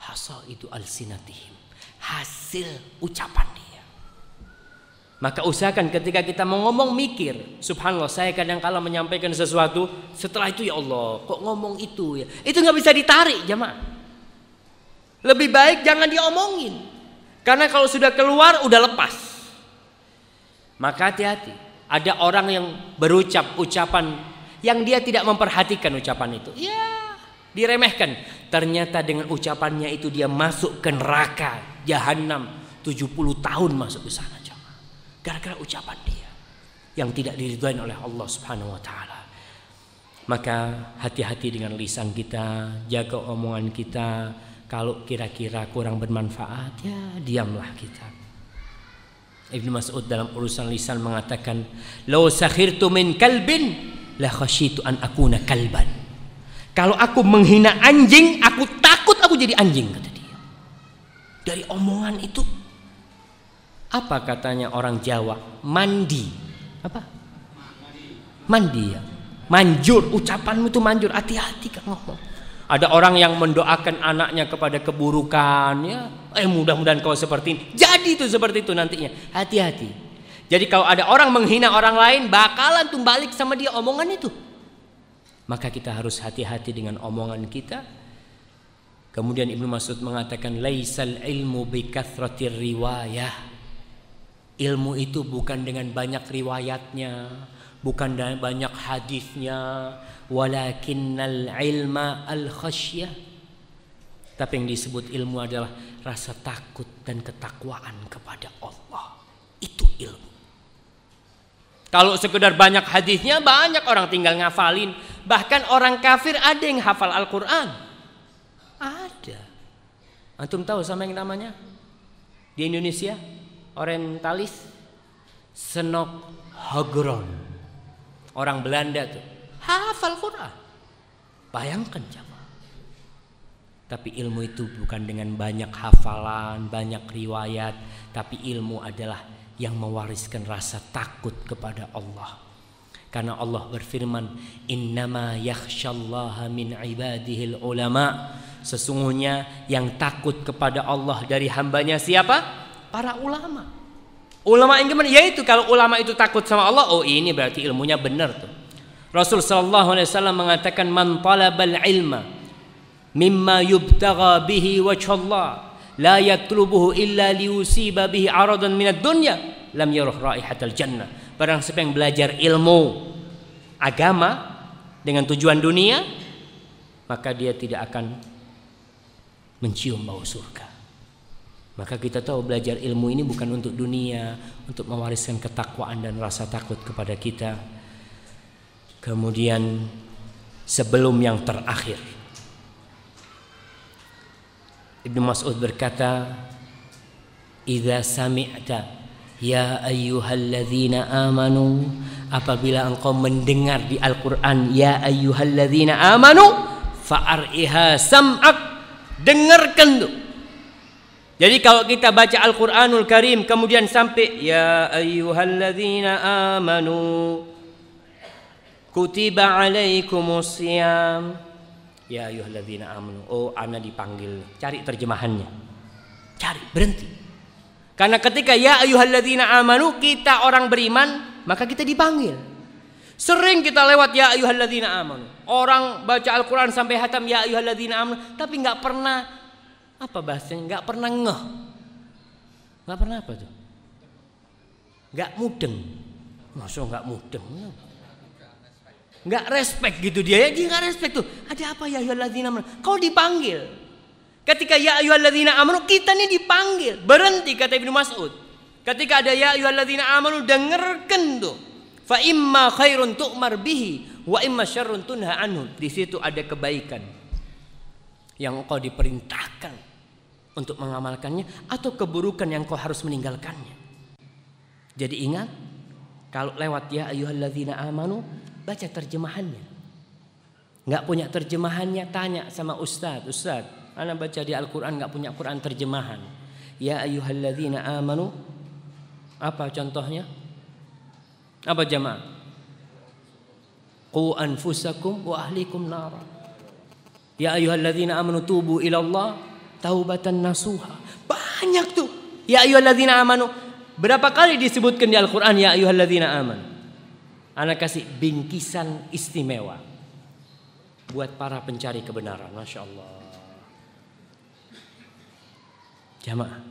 Hasal itu alsinatihim. Hasil ucapan dia. Maka usahakan ketika kita mau ngomong mikir. Subhanallah, saya kadang-kala menyampaikan sesuatu, setelah itu ya Allah, kok ngomong itu ya. Itu gak bisa ditarik jemaah. Lebih baik jangan diomongin. Karena kalau sudah keluar udah lepas. Maka hati-hati. Ada orang yang berucap ucapan yang dia tidak memperhatikan ucapan itu. Ya, diremehkan. Ternyata dengan ucapannya itu dia masuk ke neraka Jahannam 70 tahun masuk ke sana. Gara-gara ucapan dia yang tidak diridhai oleh Allah Subhanahu wa taala. Maka hati-hati dengan lisan kita, jaga omongan kita. Kalau kira-kira kurang bermanfaat, ya diamlah kita. Ibnu Mas'ud dalam urusan lisan mengatakan, "Law sakhirtu min kalbin la khasyitu an akuna kalban." Kalau aku menghina anjing, aku takut aku jadi anjing, kata dia. Dari omongan itu, apa katanya orang Jawa? Mandi. Apa? Mandi ya. Manjur, ucapanmu itu manjur. Hati-hati kalau ngomong. Ada orang yang mendoakan anaknya kepada keburukan, ya. Mudah-mudahan kau seperti ini. Jadi itu seperti itu nantinya. Hati-hati. Jadi kalau ada orang menghina orang lain, bakalan tuh balik sama dia omongan itu. Maka kita harus hati-hati dengan omongan kita. Kemudian Ibnu Mas'ud mengatakan, laisal ilmu bi kathratir riwayah. Ilmu itu bukan dengan banyak riwayatnya, bukan dengan banyak hadisnya, walakinnal ilma al khasyah. Tapi yang disebut ilmu adalah rasa takut dan ketakwaan kepada Allah. Itu ilmu. Kalau sekedar banyak hadisnya, banyak orang tinggal ngafalin. Bahkan orang kafir ada yang hafal Al-Quran. Ada. Antum tahu sama yang namanya? Di Indonesia, orientalis Senok Hogron. Orang Belanda tuh hafal Quran. Bayangkan jamaah. Tapi ilmu itu bukan dengan banyak hafalan, banyak riwayat, tapi ilmu adalah yang mewariskan rasa takut kepada Allah. Karena Allah berfirman, innama yakhsyallaha min ibadihil ulama. Sesungguhnya yang takut kepada Allah dari hambanya siapa? Para ulama. Ulama yang gimana? Yaitu kalau ulama itu takut sama Allah, oh ini berarti ilmunya benar tuh. Rasul sallallahu alaihi wasallam mengatakan, man talabal ilma mimma yubtagha bihi wajhallah la yatlubuhu illa liyusiba bihi aradan minad dunya lam yaruh raihatal jannah. Barang siapa yang belajar ilmu agama dengan tujuan dunia, maka dia tidak akan mencium bau surga. Maka kita tahu belajar ilmu ini bukan untuk dunia, untuk mewariskan ketakwaan dan rasa takut kepada kita. Kemudian sebelum yang terakhir, Ibnu Mas'ud berkata, "Idza sami'ta ya ayyuhalladzina amanu," apabila engkau mendengar di Al-Qur'an ya ayyuhalladzina amanu fa'ar'iha sam'ak, dengarkan tuh. Jadi kalau kita baca Al-Qur'anul Karim kemudian sampai ya ayyuhalladzina amanu kutiba alaikumus shiyam, ya ayyuhalladzina amanu, oh ana dipanggil, cari terjemahannya, cari, berhenti. Karena ketika ya ayyuhalladzina amanu kita orang beriman, maka kita dipanggil. Sering kita lewat ya ayyuhalladzina amanu, orang baca Al-Quran sampai hatam ya ayyuhalladzina amanu, tapi nggak pernah apa bahasanya, nggak pernah ngeh, nggak pernah apa tuh, nggak mudeng, maksudnya nggak mudeng, nggak respect gitu dia nggak respect tuh. Ada apa ya ayyuhalladzina amanu? Kau dipanggil. Ketika ya ayyuhalladzina amanu kita nih dipanggil. Berhenti, kata Ibnu Mas'ud. Ketika ada ya ayyuhalladzina amanu, dengarkan tuh. Fa imma khairun tu'mar bihi wa imma syarrun tunha anhu. Di situ ada kebaikan yang kau diperintahkan untuk mengamalkannya, atau keburukan yang kau harus meninggalkannya. Jadi ingat, kalau lewat ya ayyuhalladzina amanu, baca terjemahannya. Nggak punya terjemahannya, tanya sama ustaz, ustaz, ana baca di Al-Quran nggak punya Quran terjemahan. Ya ayyuhalladzina amanu, apa contohnya? Apa jamaah? Qu anfusakum wa ahlikum nara. Ya ayyuhalladzina amanu tubu ilallah taubatan nasuha. Banyak tuh ya ayyuhalladzina amanu. Berapa kali disebutkan di Al-Quran ya ayyuhalladzina amanu? Ana kasih bingkisan istimewa buat para pencari kebenaran. Masya Allah. Jamaah,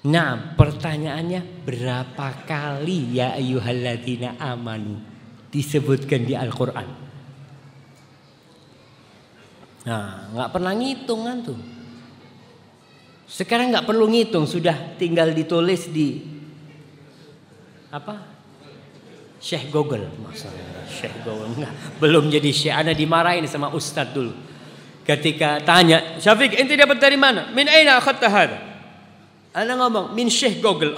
nah pertanyaannya, berapa kali ya ayyuhalladzina amanu disebutkan di Al-Quran? Nah, nggak pernah ngitung kan tuh. Sekarang nggak perlu ngitung, sudah tinggal ditulis di apa? Syekh Google, maksudnya Syekh Google. Enggak, belum jadi Syekh. Ana dimarahin sama Ustadz dulu. Ketika tanya, Syafiq, ente dapat dari mana? Min aina akhadta hadha? Ana ngomong, min Syekh Google.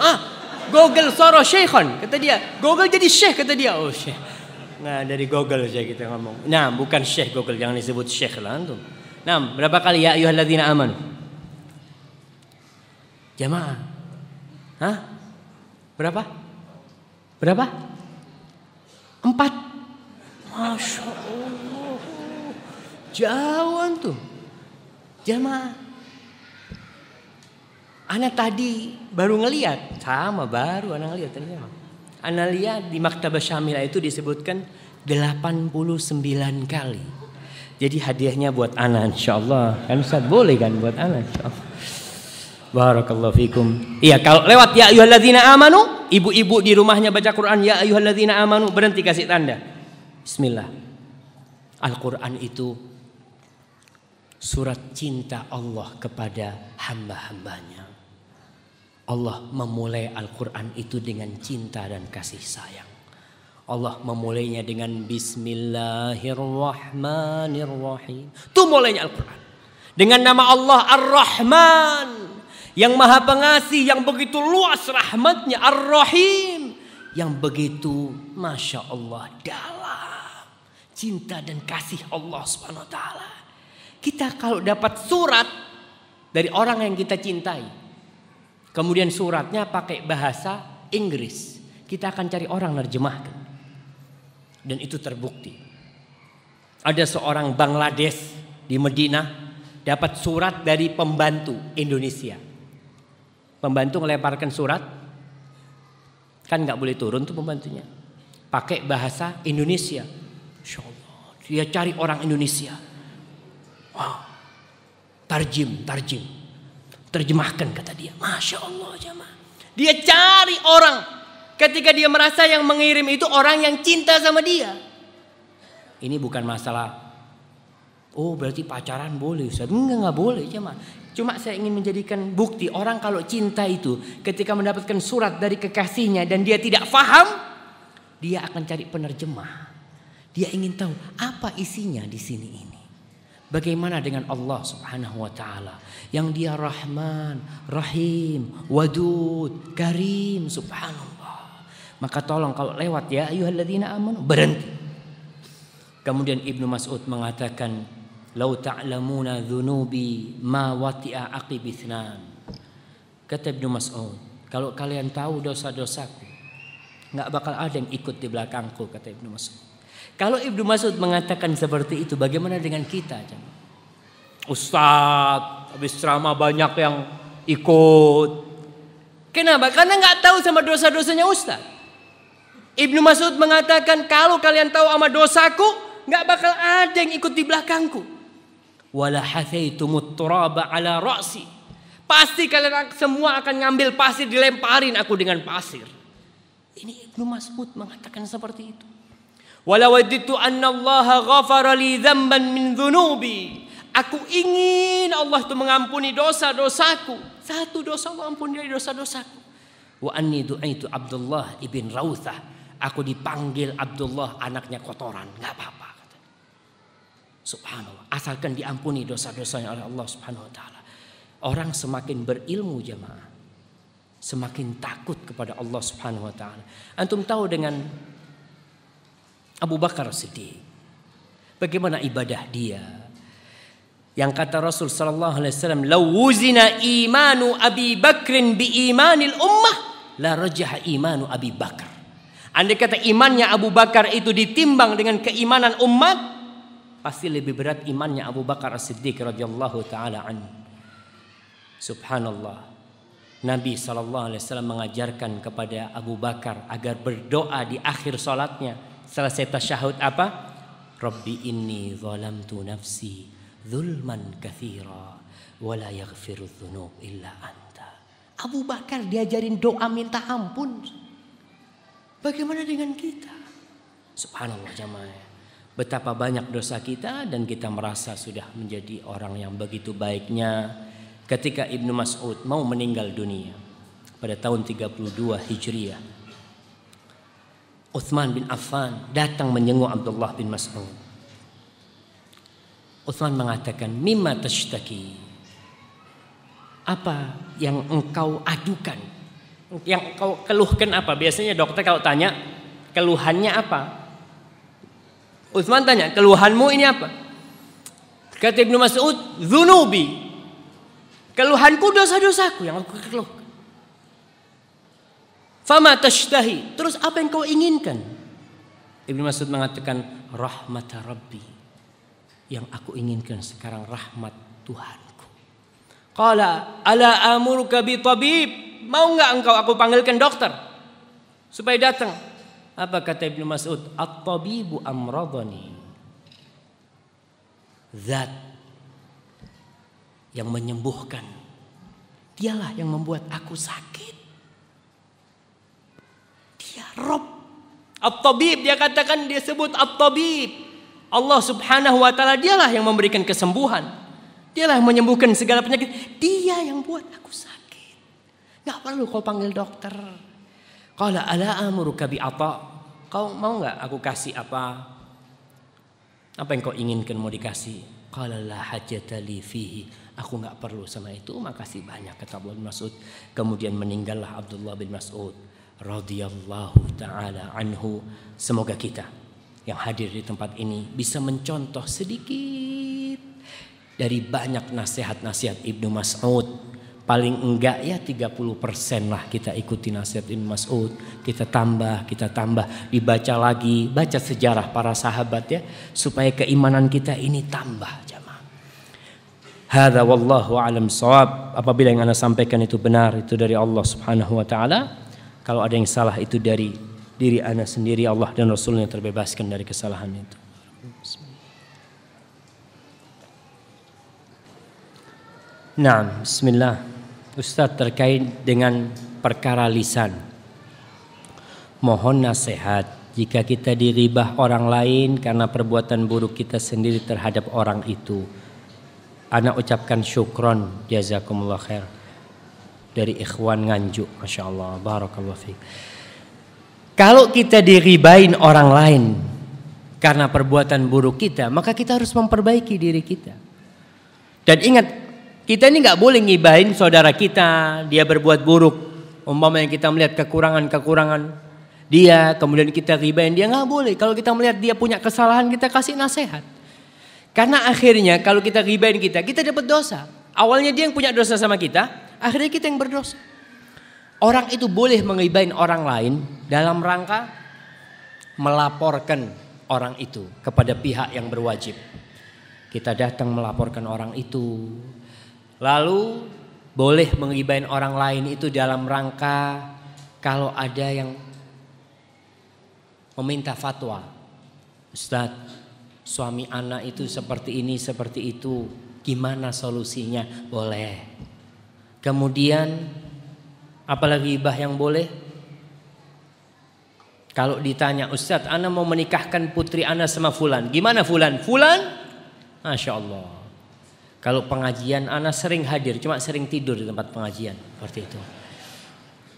Google sara syekhan, kata dia. Google jadi Syekh, kata dia. Oh Syekh. Nah, dari Google saja kita ngomong. Nah, bukan Syekh Google, jangan disebut Syekh lah antum. Nah, berapa kali ya ayyuhalladzina amanu? Jamaah. Hah? Berapa? Berapa? 4. Masya Allah. Jauh tuh. Jamaah. Ana tadi baru ngeliat. Sama baru ana ngeliat ternyata. Ana lihat di Maktabah Syamilah itu disebutkan 89 kali. Jadi hadiahnya buat ana insyaallah. Kan Ustaz boleh kan buat ana insyaallah. Barakallahu fikum. Iya, kalau lewat ya ayyuhalladzina amanu, ibu-ibu di rumahnya baca Quran ya ayyuhalladzina amanu, berhenti kasih tanda. Bismillah. Al-Quran itu surat cinta Allah kepada hamba-hambanya. Allah memulai Al-Quran itu dengan cinta dan kasih sayang. Allah memulainya dengan Bismillahirrahmanirrahim. Itu mulainya Al-Quran. Dengan nama Allah Ar-Rahman, yang maha pengasih, yang begitu luas rahmatnya. Ar-Rahim, yang begitu Masya Allah dalam cinta dan kasih Allah Subhanahu wa ta'ala. Kita kalau dapat surat dari orang yang kita cintai, kemudian suratnya pakai bahasa Inggris, kita akan cari orang nerjemahkan. Dan itu terbukti. Ada seorang Bangladesh di Medina dapat surat dari pembantu Indonesia. Pembantu melemparkan surat, kan nggak boleh turun tuh pembantunya, pakai bahasa Indonesia. Insya Allah, dia cari orang Indonesia. Wow, tarjim. terjemahkan, kata dia. Masya Allah jamaah. Dia cari orang ketika dia merasa yang mengirim itu orang yang cinta sama dia. Ini bukan masalah, oh berarti pacaran boleh Ustaz. Enggak boleh jamaah. Cuma saya ingin menjadikan bukti orang kalau cinta itu ketika mendapatkan surat dari kekasihnya dan dia tidak faham, dia akan cari penerjemah. Dia ingin tahu apa isinya di sini ini. Bagaimana dengan Allah Subhanahu wa taala yang dia Rahman, Rahim, Wadud, Karim, subhanallah. Maka tolong kalau lewat ya ayyuhalladzina amanu berhenti. Kemudian Ibnu Mas'ud mengatakan, "Lau ta'lamuna dzunubi ma wati'a aqibithnan." Kata Ibnu Mas'ud, kalau kalian tahu dosa-dosaku, enggak bakal ada yang ikut di belakangku, kata Ibnu Mas'ud. Kalau Ibnu Mas'ud mengatakan seperti itu, bagaimana dengan kita? Ustaz, habis ceramah banyak yang ikut. Kenapa? Karena nggak tahu sama dosa-dosanya Ustaz. Ibnu Mas'ud mengatakan, kalau kalian tahu sama dosaku, nggak bakal ada yang ikut di belakangku. Wala hathaitumut turaba ala ra'si. Pasti kalian semua akan ngambil pasir, dilemparin aku dengan pasir. Ini Ibnu Mas'ud mengatakan seperti itu. Walau waditu anna Allah ghafara li dzamban min dzunubi. Aku ingin Allah itu mengampuni dosa-dosaku. Satu dosa Allah ampuni dari dosa-dosaku. Wa anni du'aitu Abdullah ibn Rawthah. Aku dipanggil Abdullah anaknya kotoran, enggak apa-apa. Subhanallah, asalkan diampuni dosa-dosanya oleh Allah Subhanahu wa taala. Orang semakin berilmu jemaah, semakin takut kepada Allah Subhanahu wa taala. Antum tahu dengan Abu Bakar Siddiq, bagaimana ibadah dia? Yang kata Rasul sallallahu alaihi wasallam, "Law wuzina imanu Abi Bakrin bi imanil ummah, la rajaha imanu Abi Bakar." Andai kata imannya Abu Bakar itu ditimbang dengan keimanan umat, pasti lebih berat imannya Abu Bakar As-Siddiq radhiyallahu taala anhu. Subhanallah. Nabi sallallahu alaihi wasallam mengajarkan kepada Abu Bakar agar berdoa di akhir salatnya. Selesai tasyahud apa? Rabbi inni zalamtu nafsi zulman katsira wa la yaghfiru dzunub illa anta. Abu Bakar diajarin doa minta ampun. Bagaimana dengan kita? Subhanallah jamaah. Betapa banyak dosa kita dan kita merasa sudah menjadi orang yang begitu baiknya. Ketika Ibnu Mas'ud mau meninggal dunia pada tahun 32 Hijriah, Utsman bin Affan datang menjenguk Abdullah bin Mas'ud. Utsman mengatakan, "Mimma tashtaki?" Apa yang engkau adukan? Yang engkau keluhkan apa? Biasanya dokter kalau tanya, keluhannya apa? Utsman tanya, "Keluhanmu ini apa?" Kata Ibnu Mas'ud, "Dzunubi." Keluhanku dosa-dosaku yang aku keluhkan. Fama tashtahi, terus apa yang kau inginkan? Ibnu Mas'ud mengatakan, rahmat Rabbi. Yang aku inginkan sekarang rahmat Tuhanku. Qala ala amuruka bi tabib, mau enggak engkau aku panggilkan dokter supaya datang? Apa kata Ibnu Mas'ud? At-tabibu amradani. Zat yang menyembuhkan, dialah yang membuat aku sakit. Rob At-Tabib, dia katakan, dia sebut At-Tabib. Allah Subhanahu wa taala dialah yang memberikan kesembuhan. Dialah yang menyembuhkan segala penyakit. Dia yang buat aku sakit. Enggak perlu kau panggil dokter. Qala ala amuruka bi ata. Kau mau enggak aku kasih apa? Apa yang kau inginkan mau dikasih? Qala la hajata li fihi. Aku enggak perlu sama itu, makasih banyak, kata Abdullah bin Mas'ud. Kemudian meninggallah Abdullah bin Mas'ud radhiyallahu taala anhu. Semoga kita yang hadir di tempat ini bisa mencontoh sedikit dari banyak nasihat-nasihat Ibnu Mas'ud. Paling enggak ya 30% lah kita ikuti nasihat Ibnu Mas'ud. Kita tambah, dibaca lagi, baca sejarah para sahabat ya, supaya keimanan kita ini tambah jamaah. Hadza wallahu a'lam shawab. Apabila yang Anda sampaikan itu benar, itu dari Allah Subhanahu wa taala. Kalau ada yang salah itu dari diri Anda sendiri, Allah dan Rasulnya terbebaskan dari kesalahan itu. Naam, bismillah. Ustadz, terkait dengan perkara lisan, mohon nasihat jika kita diribah orang lain karena perbuatan buruk kita sendiri terhadap orang itu. Ana ucapkan syukron, jazakumullah khair, dari ikhwan Nganjuk, masya Allah, barakallahu fiik. Kalau kita diribain orang lain karena perbuatan buruk kita, maka kita harus memperbaiki diri kita. Dan ingat, kita ini nggak boleh ngibahin saudara kita, dia berbuat buruk. Umpamanya kita melihat kekurangan dia, kemudian kita ribain dia, nggak boleh. Kalau kita melihat dia punya kesalahan, kita kasih nasihat. Karena akhirnya kalau kita ribain kita dapat dosa. Awalnya dia yang punya dosa sama kita, akhirnya kita yang berdosa. Orang itu boleh menghibain orang lain dalam rangka melaporkan orang itu kepada pihak yang berwajib. Kita datang melaporkan orang itu. Lalu boleh menghibain orang lain itu dalam rangka kalau ada yang meminta fatwa. Ustadz, suami anak itu seperti ini, seperti itu. Gimana solusinya? Boleh. Kemudian apalagi hibah yang boleh? Kalau ditanya, Ustadz, ana mau menikahkan putri ana sama fulan. Gimana fulan? Fulan? Masya Allah. Kalau pengajian ana sering hadir, cuma sering tidur di tempat pengajian. Seperti itu.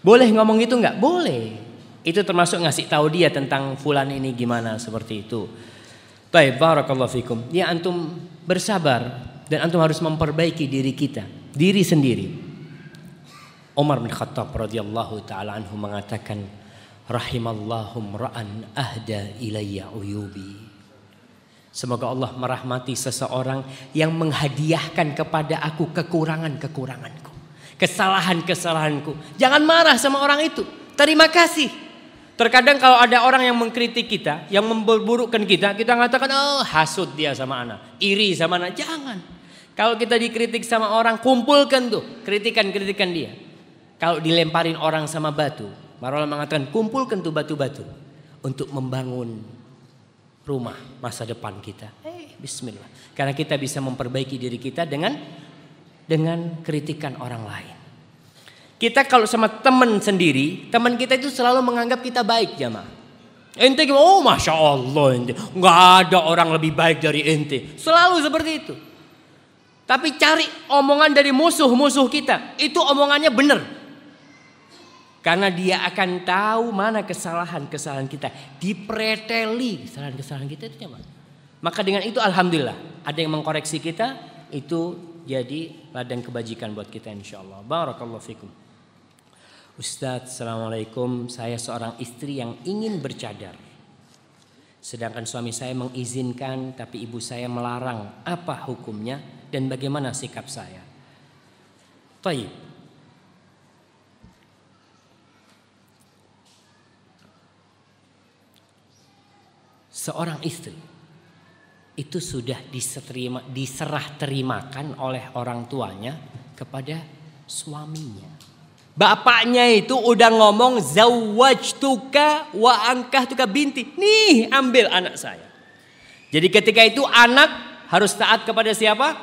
Boleh ngomong itu enggak? Boleh. Itu termasuk ngasih tahu dia tentang fulan ini gimana, seperti itu. Baik, barakallahu fikum. Ya, antum bersabar dan antum harus memperbaiki diri kita, diri sendiri. Umar bin Khattab radhiyallahu taala anhu mengatakan, rahimallahu ra'an ahda ilayya uyubi. Semoga Allah merahmati seseorang yang menghadiahkan kepada aku kekurangan-kekuranganku, kesalahan-kesalahanku. Jangan marah sama orang itu. Terima kasih. Terkadang kalau ada orang yang mengkritik kita, yang memburukkan kita mengatakan, oh hasud dia sama anak, iri sama anak. Jangan. Kalau kita dikritik sama orang, kumpulkan tuh kritikan-kritikan dia. Kalau dilemparin orang sama batu, Marola mengatakan kumpulkan tuh batu-batu untuk membangun rumah masa depan kita. Bismillah. Karena kita bisa memperbaiki diri kita dengan kritikan orang lain. Kita kalau sama teman sendiri, teman kita itu selalu menganggap kita baik, jamaah. Ente gimana? Oh masya Allah, ente nggak ada orang lebih baik dari ente. Selalu seperti itu. Tapi cari omongan dari musuh-musuh kita, itu omongannya benar. Karena dia akan tahu mana kesalahan-kesalahan kita. Dipreteli kesalahan-kesalahan kita itu apa? Maka dengan itu alhamdulillah ada yang mengkoreksi kita, itu jadi ladang kebajikan buat kita insyaallah. Barakallahu fikum. Ustadz, assalamualaikum. Saya seorang istri yang ingin bercadar. Sedangkan suami saya mengizinkan tapi ibu saya melarang. Apa hukumnya dan bagaimana sikap saya? Taib. Seorang istri itu sudah diserah terimakan oleh orang tuanya kepada suaminya. Bapaknya itu udah ngomong zawwajtuka wa ankahtuka binti. Nih, ambil anak saya. Jadi ketika itu anak harus taat kepada siapa?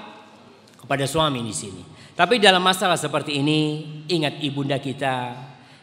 Kepada suami di sini. Tapi dalam masalah seperti ini, ingat ibunda kita,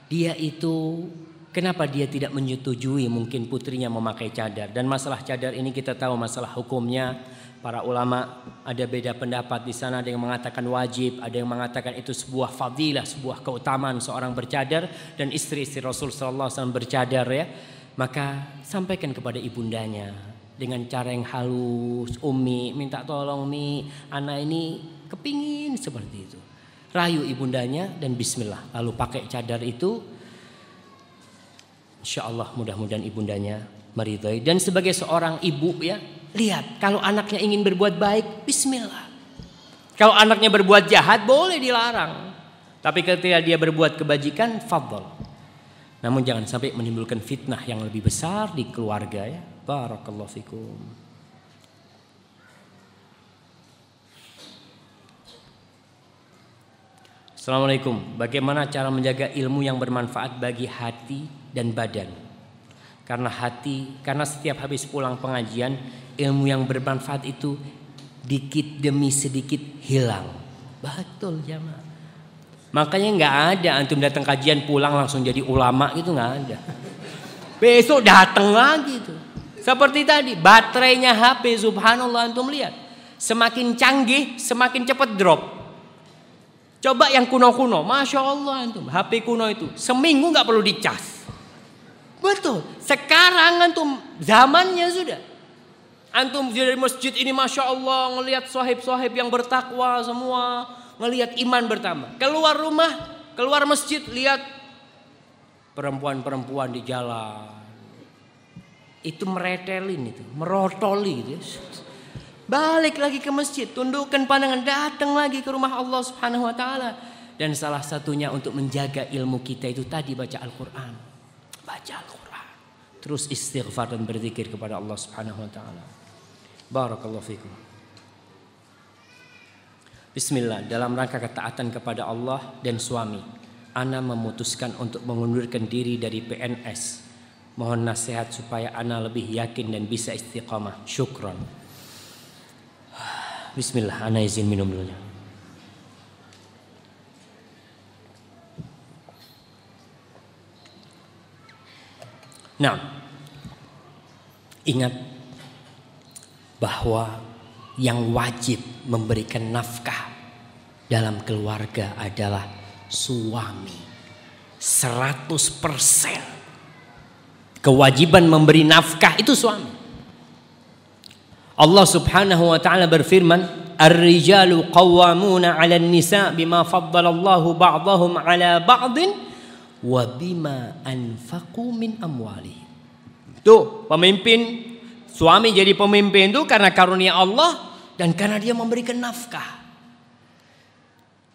dia itu kenapa dia tidak menyetujui mungkin putrinya memakai cadar. Dan masalah cadar ini kita tahu masalah hukumnya. Para ulama ada beda pendapat di sana. Ada yang mengatakan wajib, ada yang mengatakan itu sebuah fadilah, sebuah keutamaan seorang bercadar. Dan istri-istri Rasul SAW bercadar ya. Maka sampaikan kepada ibundanya dengan cara yang halus. Umi minta tolong Mi, anak ini kepingin seperti itu. Rayu ibundanya dan bismillah. Lalu pakai cadar itu. Insya Allah mudah-mudahan ibundanya meridhai. Dan sebagai seorang ibu ya, lihat kalau anaknya ingin berbuat baik, bismillah. Kalau anaknya berbuat jahat boleh dilarang. Tapi ketika dia berbuat kebajikan, fadhal. Namun jangan sampai menimbulkan fitnah yang lebih besar di keluarga ya. Barakallahu fikum. Assalamualaikum. Bagaimana cara menjaga ilmu yang bermanfaat bagi hati dan badan? Karena setiap habis pulang pengajian, ilmu yang bermanfaat itu dikit demi sedikit hilang. Betul jamaah. Makanya nggak ada antum datang kajian pulang langsung jadi ulama gitu, nggak ada. Besok datang lagi tuh. Seperti tadi baterainya HP, subhanallah, antum lihat semakin canggih semakin cepat drop. Coba yang kuno-kuno, masya Allah antum HP kuno itu seminggu nggak perlu dicas. Betul. Sekarang antum zamannya sudah. Antum dari masjid ini masya Allah ngelihat sohib-sohib yang bertakwa semua. Melihat iman bertambah. Keluar rumah, keluar masjid, lihat perempuan-perempuan di jalan. Itu meretelin itu, merotoli gitu. Balik lagi ke masjid, tundukkan pandangan, datang lagi ke rumah Allah Subhanahu wa taala. Dan salah satunya untuk menjaga ilmu kita itu tadi baca Al-Qur'an. Baca Al-Qur'an. Terus istighfar dan berzikir kepada Allah Subhanahu wa taala. Barakallahu fikum. Bismillah, dalam rangka ketaatan kepada Allah dan suami, ana memutuskan untuk mengundurkan diri dari PNS. Mohon nasihat supaya ana lebih yakin dan bisa istiqamah. Syukran. Bismillah, ana izin minum dulu. Nah, ingat bahwa yang wajib memberikan nafkah dalam keluarga adalah suami. 100% kewajiban memberi nafkah itu suami. Allah Subhanahu wa taala berfirman, "Ar-rijalu qawwamuna 'alan nisa bima faddalallahu ba'dahum 'ala ba'din wa bima anfaqu min amwalihim." Tuh, pemimpin, suami jadi pemimpin itu karena karunia Allah dan karena dia memberikan nafkah.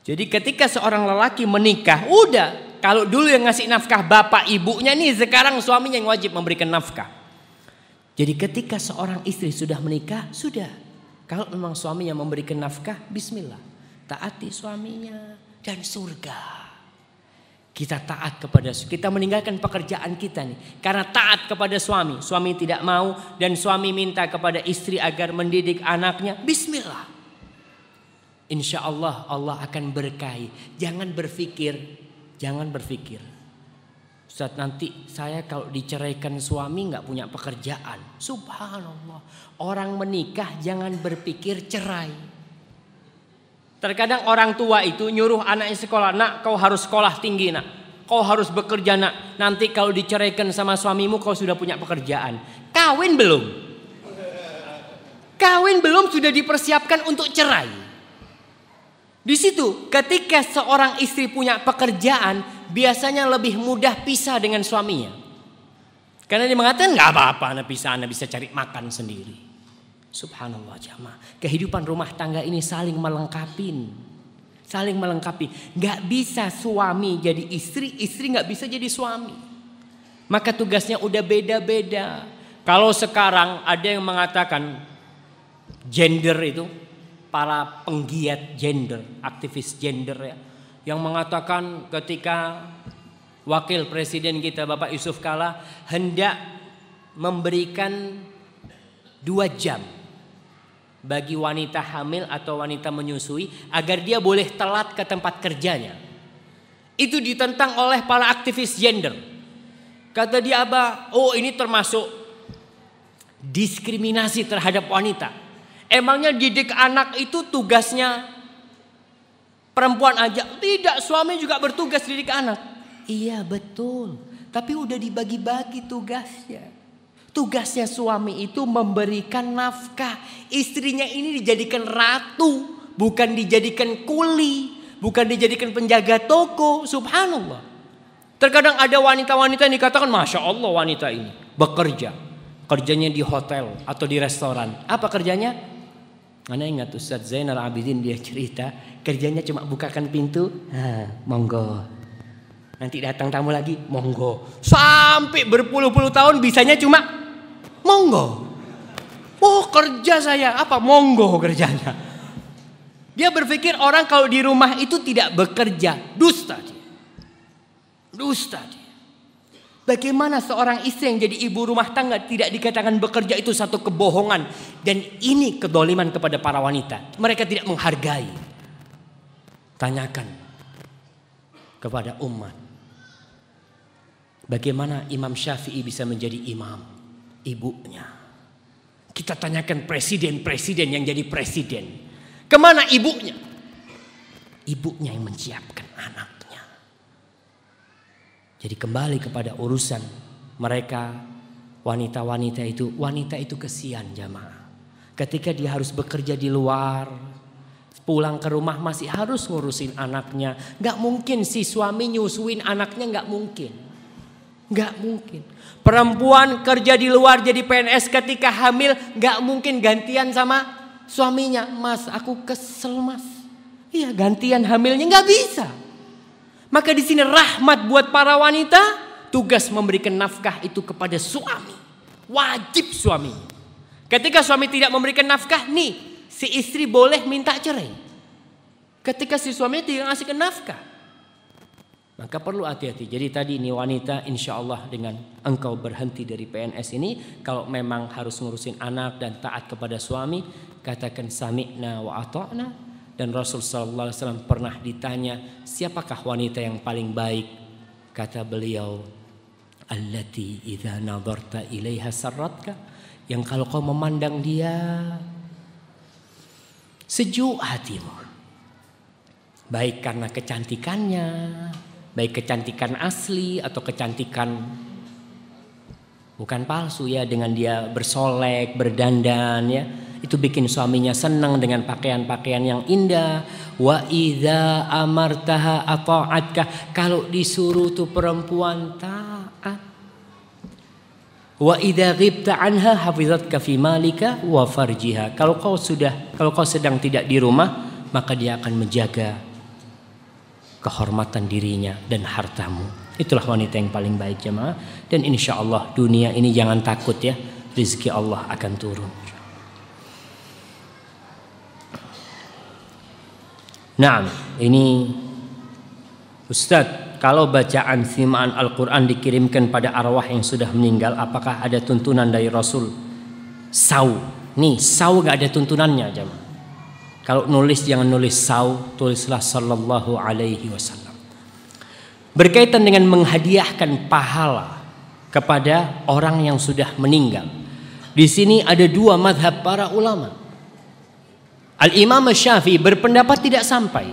Jadi ketika seorang lelaki menikah, udah, kalau dulu yang ngasih nafkah bapak ibunya nih, sekarang suaminya yang wajib memberikan nafkah. Jadi ketika seorang istri sudah menikah, sudah. Kalau memang suaminya memberikan nafkah, bismillah, taati suaminya dan surga. Kita taat kepada, kita meninggalkan pekerjaan kita nih karena taat kepada suami. Suami tidak mau dan suami minta kepada istri agar mendidik anaknya. Bismillah. Insya Allah Allah akan berkahi. Jangan berpikir, Ustaz, nanti saya kalau diceraikan suami nggak punya pekerjaan. Subhanallah. Orang menikah jangan berpikir cerai. Terkadang orang tua itu nyuruh anaknya sekolah. Nak, kau harus sekolah tinggi, nak. Kau harus bekerja, nak. Nanti kalau diceraikan sama suamimu kau sudah punya pekerjaan. Kawin belum? Kawin belum sudah dipersiapkan untuk cerai. Di situ ketika seorang istri punya pekerjaan, biasanya lebih mudah pisah dengan suaminya. Karena dia mengatakan nggak apa-apa, anak bisa cari makan sendiri. Subhanallah jamaah. Kehidupan rumah tangga ini saling melengkapi. Gak bisa suami jadi istri, istri gak bisa jadi suami. Maka tugasnya udah beda-beda. Kalau sekarang ada yang mengatakan gender itu, para penggiat gender, aktivis gender ya, yang mengatakan ketika wakil presiden kita Bapak Yusuf Kala hendak memberikan 2 jam bagi wanita hamil atau wanita menyusui agar dia boleh telat ke tempat kerjanya. Itu ditentang oleh para aktivis gender. Kata dia apa? Oh, ini termasuk diskriminasi terhadap wanita. Emangnya didik anak itu tugasnya perempuan aja? Tidak, suami juga bertugas didik anak. Iya betul, tapi udah dibagi-bagi tugasnya. Tugasnya suami itu memberikan nafkah. Istrinya ini dijadikan ratu, bukan dijadikan kuli, bukan dijadikan penjaga toko. Subhanallah. Terkadang ada wanita-wanita yang dikatakan masya Allah wanita ini bekerja. Kerjanya di hotel atau di restoran. Apa kerjanya? Anda ingat Ustaz Zainal Abidin dia cerita. Kerjanya cuma bukakan pintu. Monggo. Nanti datang tamu lagi. Monggo. Sampai berpuluh-puluh tahun bisanya cuma monggo. Oh kerja saya apa? Monggo kerjanya. Dia berpikir orang kalau di rumah itu tidak bekerja. Dusta dia. Bagaimana seorang istri yang jadi ibu rumah tangga tidak dikatakan bekerja itu satu kebohongan. Dan ini kedoliman kepada para wanita. Mereka tidak menghargai. Tanyakan. kepada umat. Bagaimana Imam Syafi'i bisa menjadi imam? Ibunya. Kita tanyakan presiden-presiden yang jadi presiden. Kemana ibunya? Ibunya yang menyiapkan anaknya. Jadi kembali kepada urusan mereka, wanita-wanita itu. Wanita itu kesian jamaah. Ketika dia harus bekerja di luar, pulang ke rumah masih harus ngurusin anaknya. Gak mungkin si suami nyusuin anaknya, gak mungkin. Gak mungkin. Perempuan kerja di luar jadi PNS ketika hamil, gak mungkin gantian sama suaminya. Mas, aku kesel mas. Iya, gantian hamilnya gak bisa. Maka di sini rahmat buat para wanita, tugas memberikan nafkah itu kepada suami. Wajib suami. Ketika suami tidak memberikan nafkah, nih si istri boleh minta cerai. Ketika si suami tidak ngasihkan nafkah, maka perlu hati-hati. Jadi tadi ini wanita, insya Allah dengan engkau berhenti dari PNS ini, kalau memang harus ngurusin anak dan taat kepada suami, katakan sami'na wa ata'na. Dan Rasul sallallahu alaihi wasallam pernah ditanya, siapakah wanita yang paling baik? Kata beliau, allati idza nadarta ilaiha sarratka, yang kalau kau memandang dia sejuk hatimu. Baik karena kecantikannya, baik kecantikan asli atau kecantikan bukan palsu ya, dengan dia bersolek, berdandan ya. Itu bikin suaminya senang dengan pakaian-pakaian yang indah. Wa idza amartaha ata'atka, kalau disuruh tuh perempuan taat. Wa idza ghibta anha hafizatka fi malika wa farjiha, kalau kau sedang tidak di rumah, maka dia akan menjaga kehormatan dirinya dan hartamu. Itulah wanita yang paling baik jemaah. Dan insya Allah dunia ini jangan takut ya, rezeki Allah akan turun. Nah, ini Ustadz, kalau bacaan simaan Al-Quran dikirimkan pada arwah yang sudah meninggal, apakah ada tuntunan dari Rasul? Saw. Nih, saw gak ada tuntunannya jemaah. Kalau nulis jangan nulis saw, tulislah sallallahu alaihi wasallam. Berkaitan dengan menghadiahkan pahala kepada orang yang sudah meninggal. Di sini ada dua mazhab para ulama. Al-Imam Syafi'i berpendapat tidak sampai.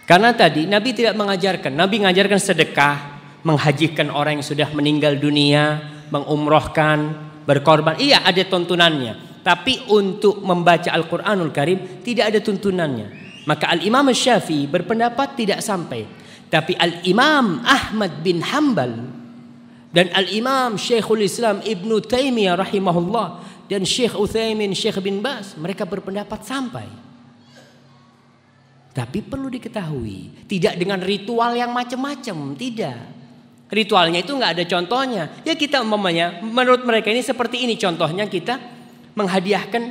Karena tadi Nabi tidak mengajarkan. Nabi mengajarkan sedekah, menghajikan orang yang sudah meninggal dunia, mengumrohkan, berkorban. Iya ada tuntunannya. Tapi untuk membaca Al-Quranul Karim tidak ada tuntunannya. Maka Al-Imam Syafi'i berpendapat tidak sampai. Tapi Al-Imam Ahmad bin Hanbal dan Al-Imam Syekhul Islam Ibn Taimiyah rahimahullah dan Syekh Utsaimin, Syekh bin Baz, mereka berpendapat sampai. Tapi perlu diketahui, tidak dengan ritual yang macam-macam, tidak. Ritualnya itu nggak ada contohnya. Ya kita umpamanya, menurut mereka ini seperti ini contohnya, kita menghadiahkan,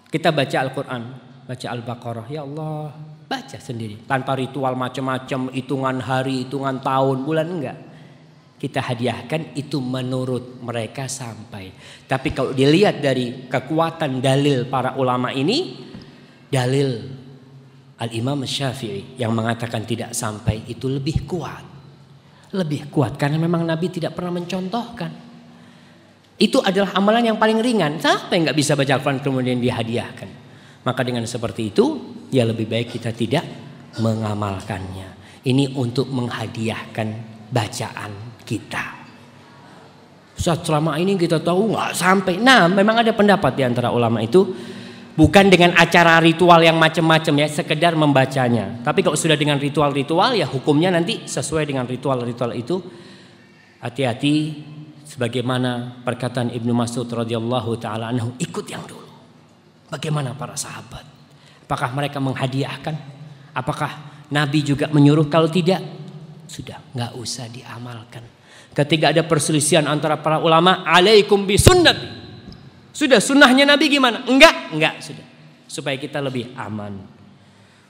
kita baca Al-Quran, baca Al-Baqarah, ya Allah, baca sendiri, tanpa ritual macam-macam, hitungan hari, hitungan tahun, bulan, enggak. Kita hadiahkan, itu menurut mereka sampai. Tapi kalau dilihat dari kekuatan dalil para ulama ini, dalil Al-Imam Syafi'i yang mengatakan tidak sampai itu lebih kuat. Lebih kuat karena memang Nabi tidak pernah mencontohkan. Itu adalah amalan yang paling ringan. Siapa yang gak bisa baca Al-Quran kemudian dihadiahkan? Maka dengan seperti itu, ya lebih baik kita tidak mengamalkannya. Ini untuk menghadiahkan bacaan kita. Ustaz, selama ini kita tahu nggak sampai. Nah, memang ada pendapat di antara ulama itu, bukan dengan acara ritual yang macam-macam ya, sekedar membacanya. Tapi kalau sudah dengan ritual-ritual ya hukumnya nanti sesuai dengan ritual-ritual itu. Hati-hati, sebagaimana perkataan Ibnu Mas'ud radhiyallahu taala anhu, ikut yang dulu. Bagaimana para sahabat? Apakah mereka menghadiahkan? Apakah Nabi juga menyuruh? Kalau tidak, sudah nggak usah diamalkan. Ketika ada perselisihan antara para ulama, alaikum bi sunnati. Sudah sunnahnya Nabi gimana? Enggak sudah. Supaya kita lebih aman.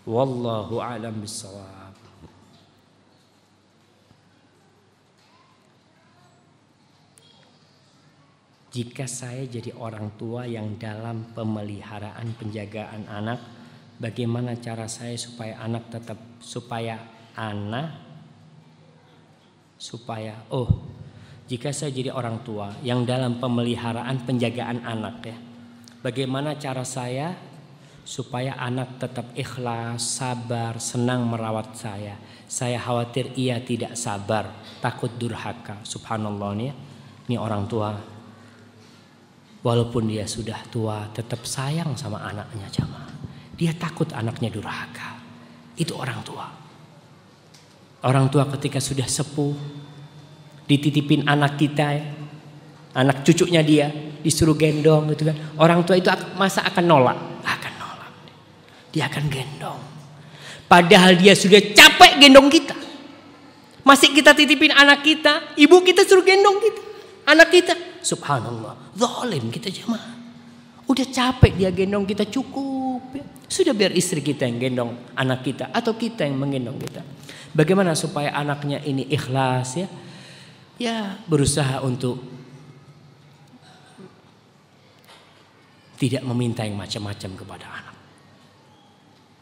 Wallahu a'lam bishawab. Jika saya jadi orang tua yang dalam pemeliharaan penjagaan anak Bagaimana cara saya supaya anak tetap jika saya jadi orang tua yang dalam pemeliharaan penjagaan anak ya. Bagaimana cara saya supaya anak tetap ikhlas, sabar, senang merawat saya. Saya khawatir ia tidak sabar, takut durhaka. Subhanallah nih ya. Ini orang tua. Walaupun dia sudah tua tetap sayang sama anaknya jamaah. Dia takut anaknya durhaka. Itu orang tua. Orang tua ketika sudah sepuh dititipin anak kita ya, anak cucunya dia disuruh gendong gitu kan. Orang tua itu masa akan nolak? Akan nolak. Dia akan gendong. Padahal dia sudah capek gendong kita. Masih kita titipin anak kita, ibu kita suruh gendong kita. Anak kita, subhanallah, zalim kita jemaah. Udah capek dia gendong kita, cukup ya. Sudah biar istri kita yang gendong anak kita atau kita yang menggendong kita. Bagaimana supaya anaknya ini ikhlas ya? Ya berusaha untuk tidak meminta yang macam-macam kepada anak.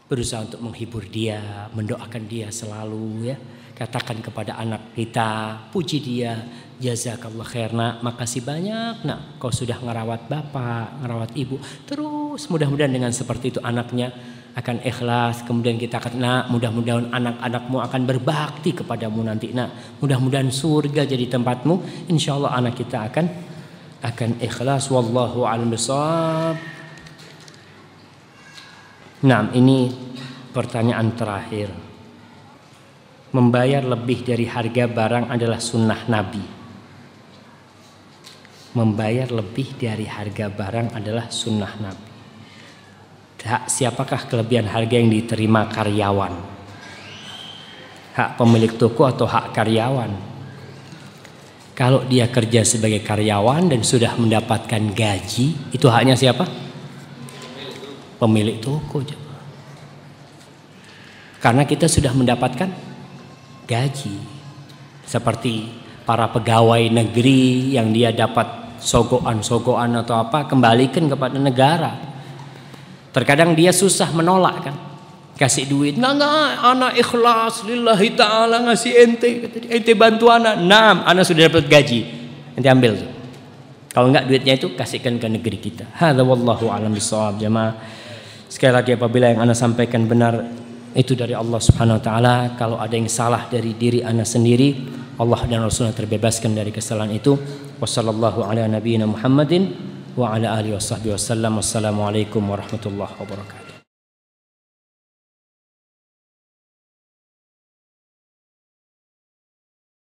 Berusaha untuk menghibur dia, mendoakan dia selalu ya. Katakan kepada anak kita, puji dia, jazakallah khair nak, makasih banyak nak, kau sudah ngerawat bapak, ngerawat ibu. Terus mudah-mudahan dengan seperti itu anaknya akan ikhlas. Kemudian kita akan nak, mudah-mudahan anak-anakmu akan berbakti kepadamu nanti nak. Mudah-mudahan surga jadi tempatmu. Insya Allah anak kita akan ikhlas. Wallahu a'lam bishawab. Nah, ini pertanyaan terakhir. Membayar lebih dari harga barang adalah sunnah Nabi. Membayar lebih dari harga barang adalah sunnah Nabi. Siapakah kelebihan harga yang diterima karyawan? Hak pemilik toko atau hak karyawan? Kalau dia kerja sebagai karyawan dan sudah mendapatkan gaji, itu haknya siapa? Pemilik toko. Karena kita sudah mendapatkan gaji. Seperti para pegawai negeri yang dia dapat sogokan atau apa, kembalikan kepada negara. Terkadang dia susah menolak kan, kasih duit, nggak anak ikhlas lillahi ta'ala ngasih ente bantu anak. Anak sudah dapat gaji, ente ambil tuh. Kalau enggak duitnya itu kasihkan ke negeri kita. Hadza wallahu a'lam bishawab jemaah. Sekali lagi apabila yang anak sampaikan benar itu dari Allah Subhanahu wa taala, kalau ada yang salah dari diri anak sendiri, Allah dan Rasulnya terbebaskan dari kesalahan itu. Wassallallahu ala nabiyyina Muhammadin wa ala alihi washabbihi wasallam. Wassalamualaikum warahmatullahi wabarakatuh.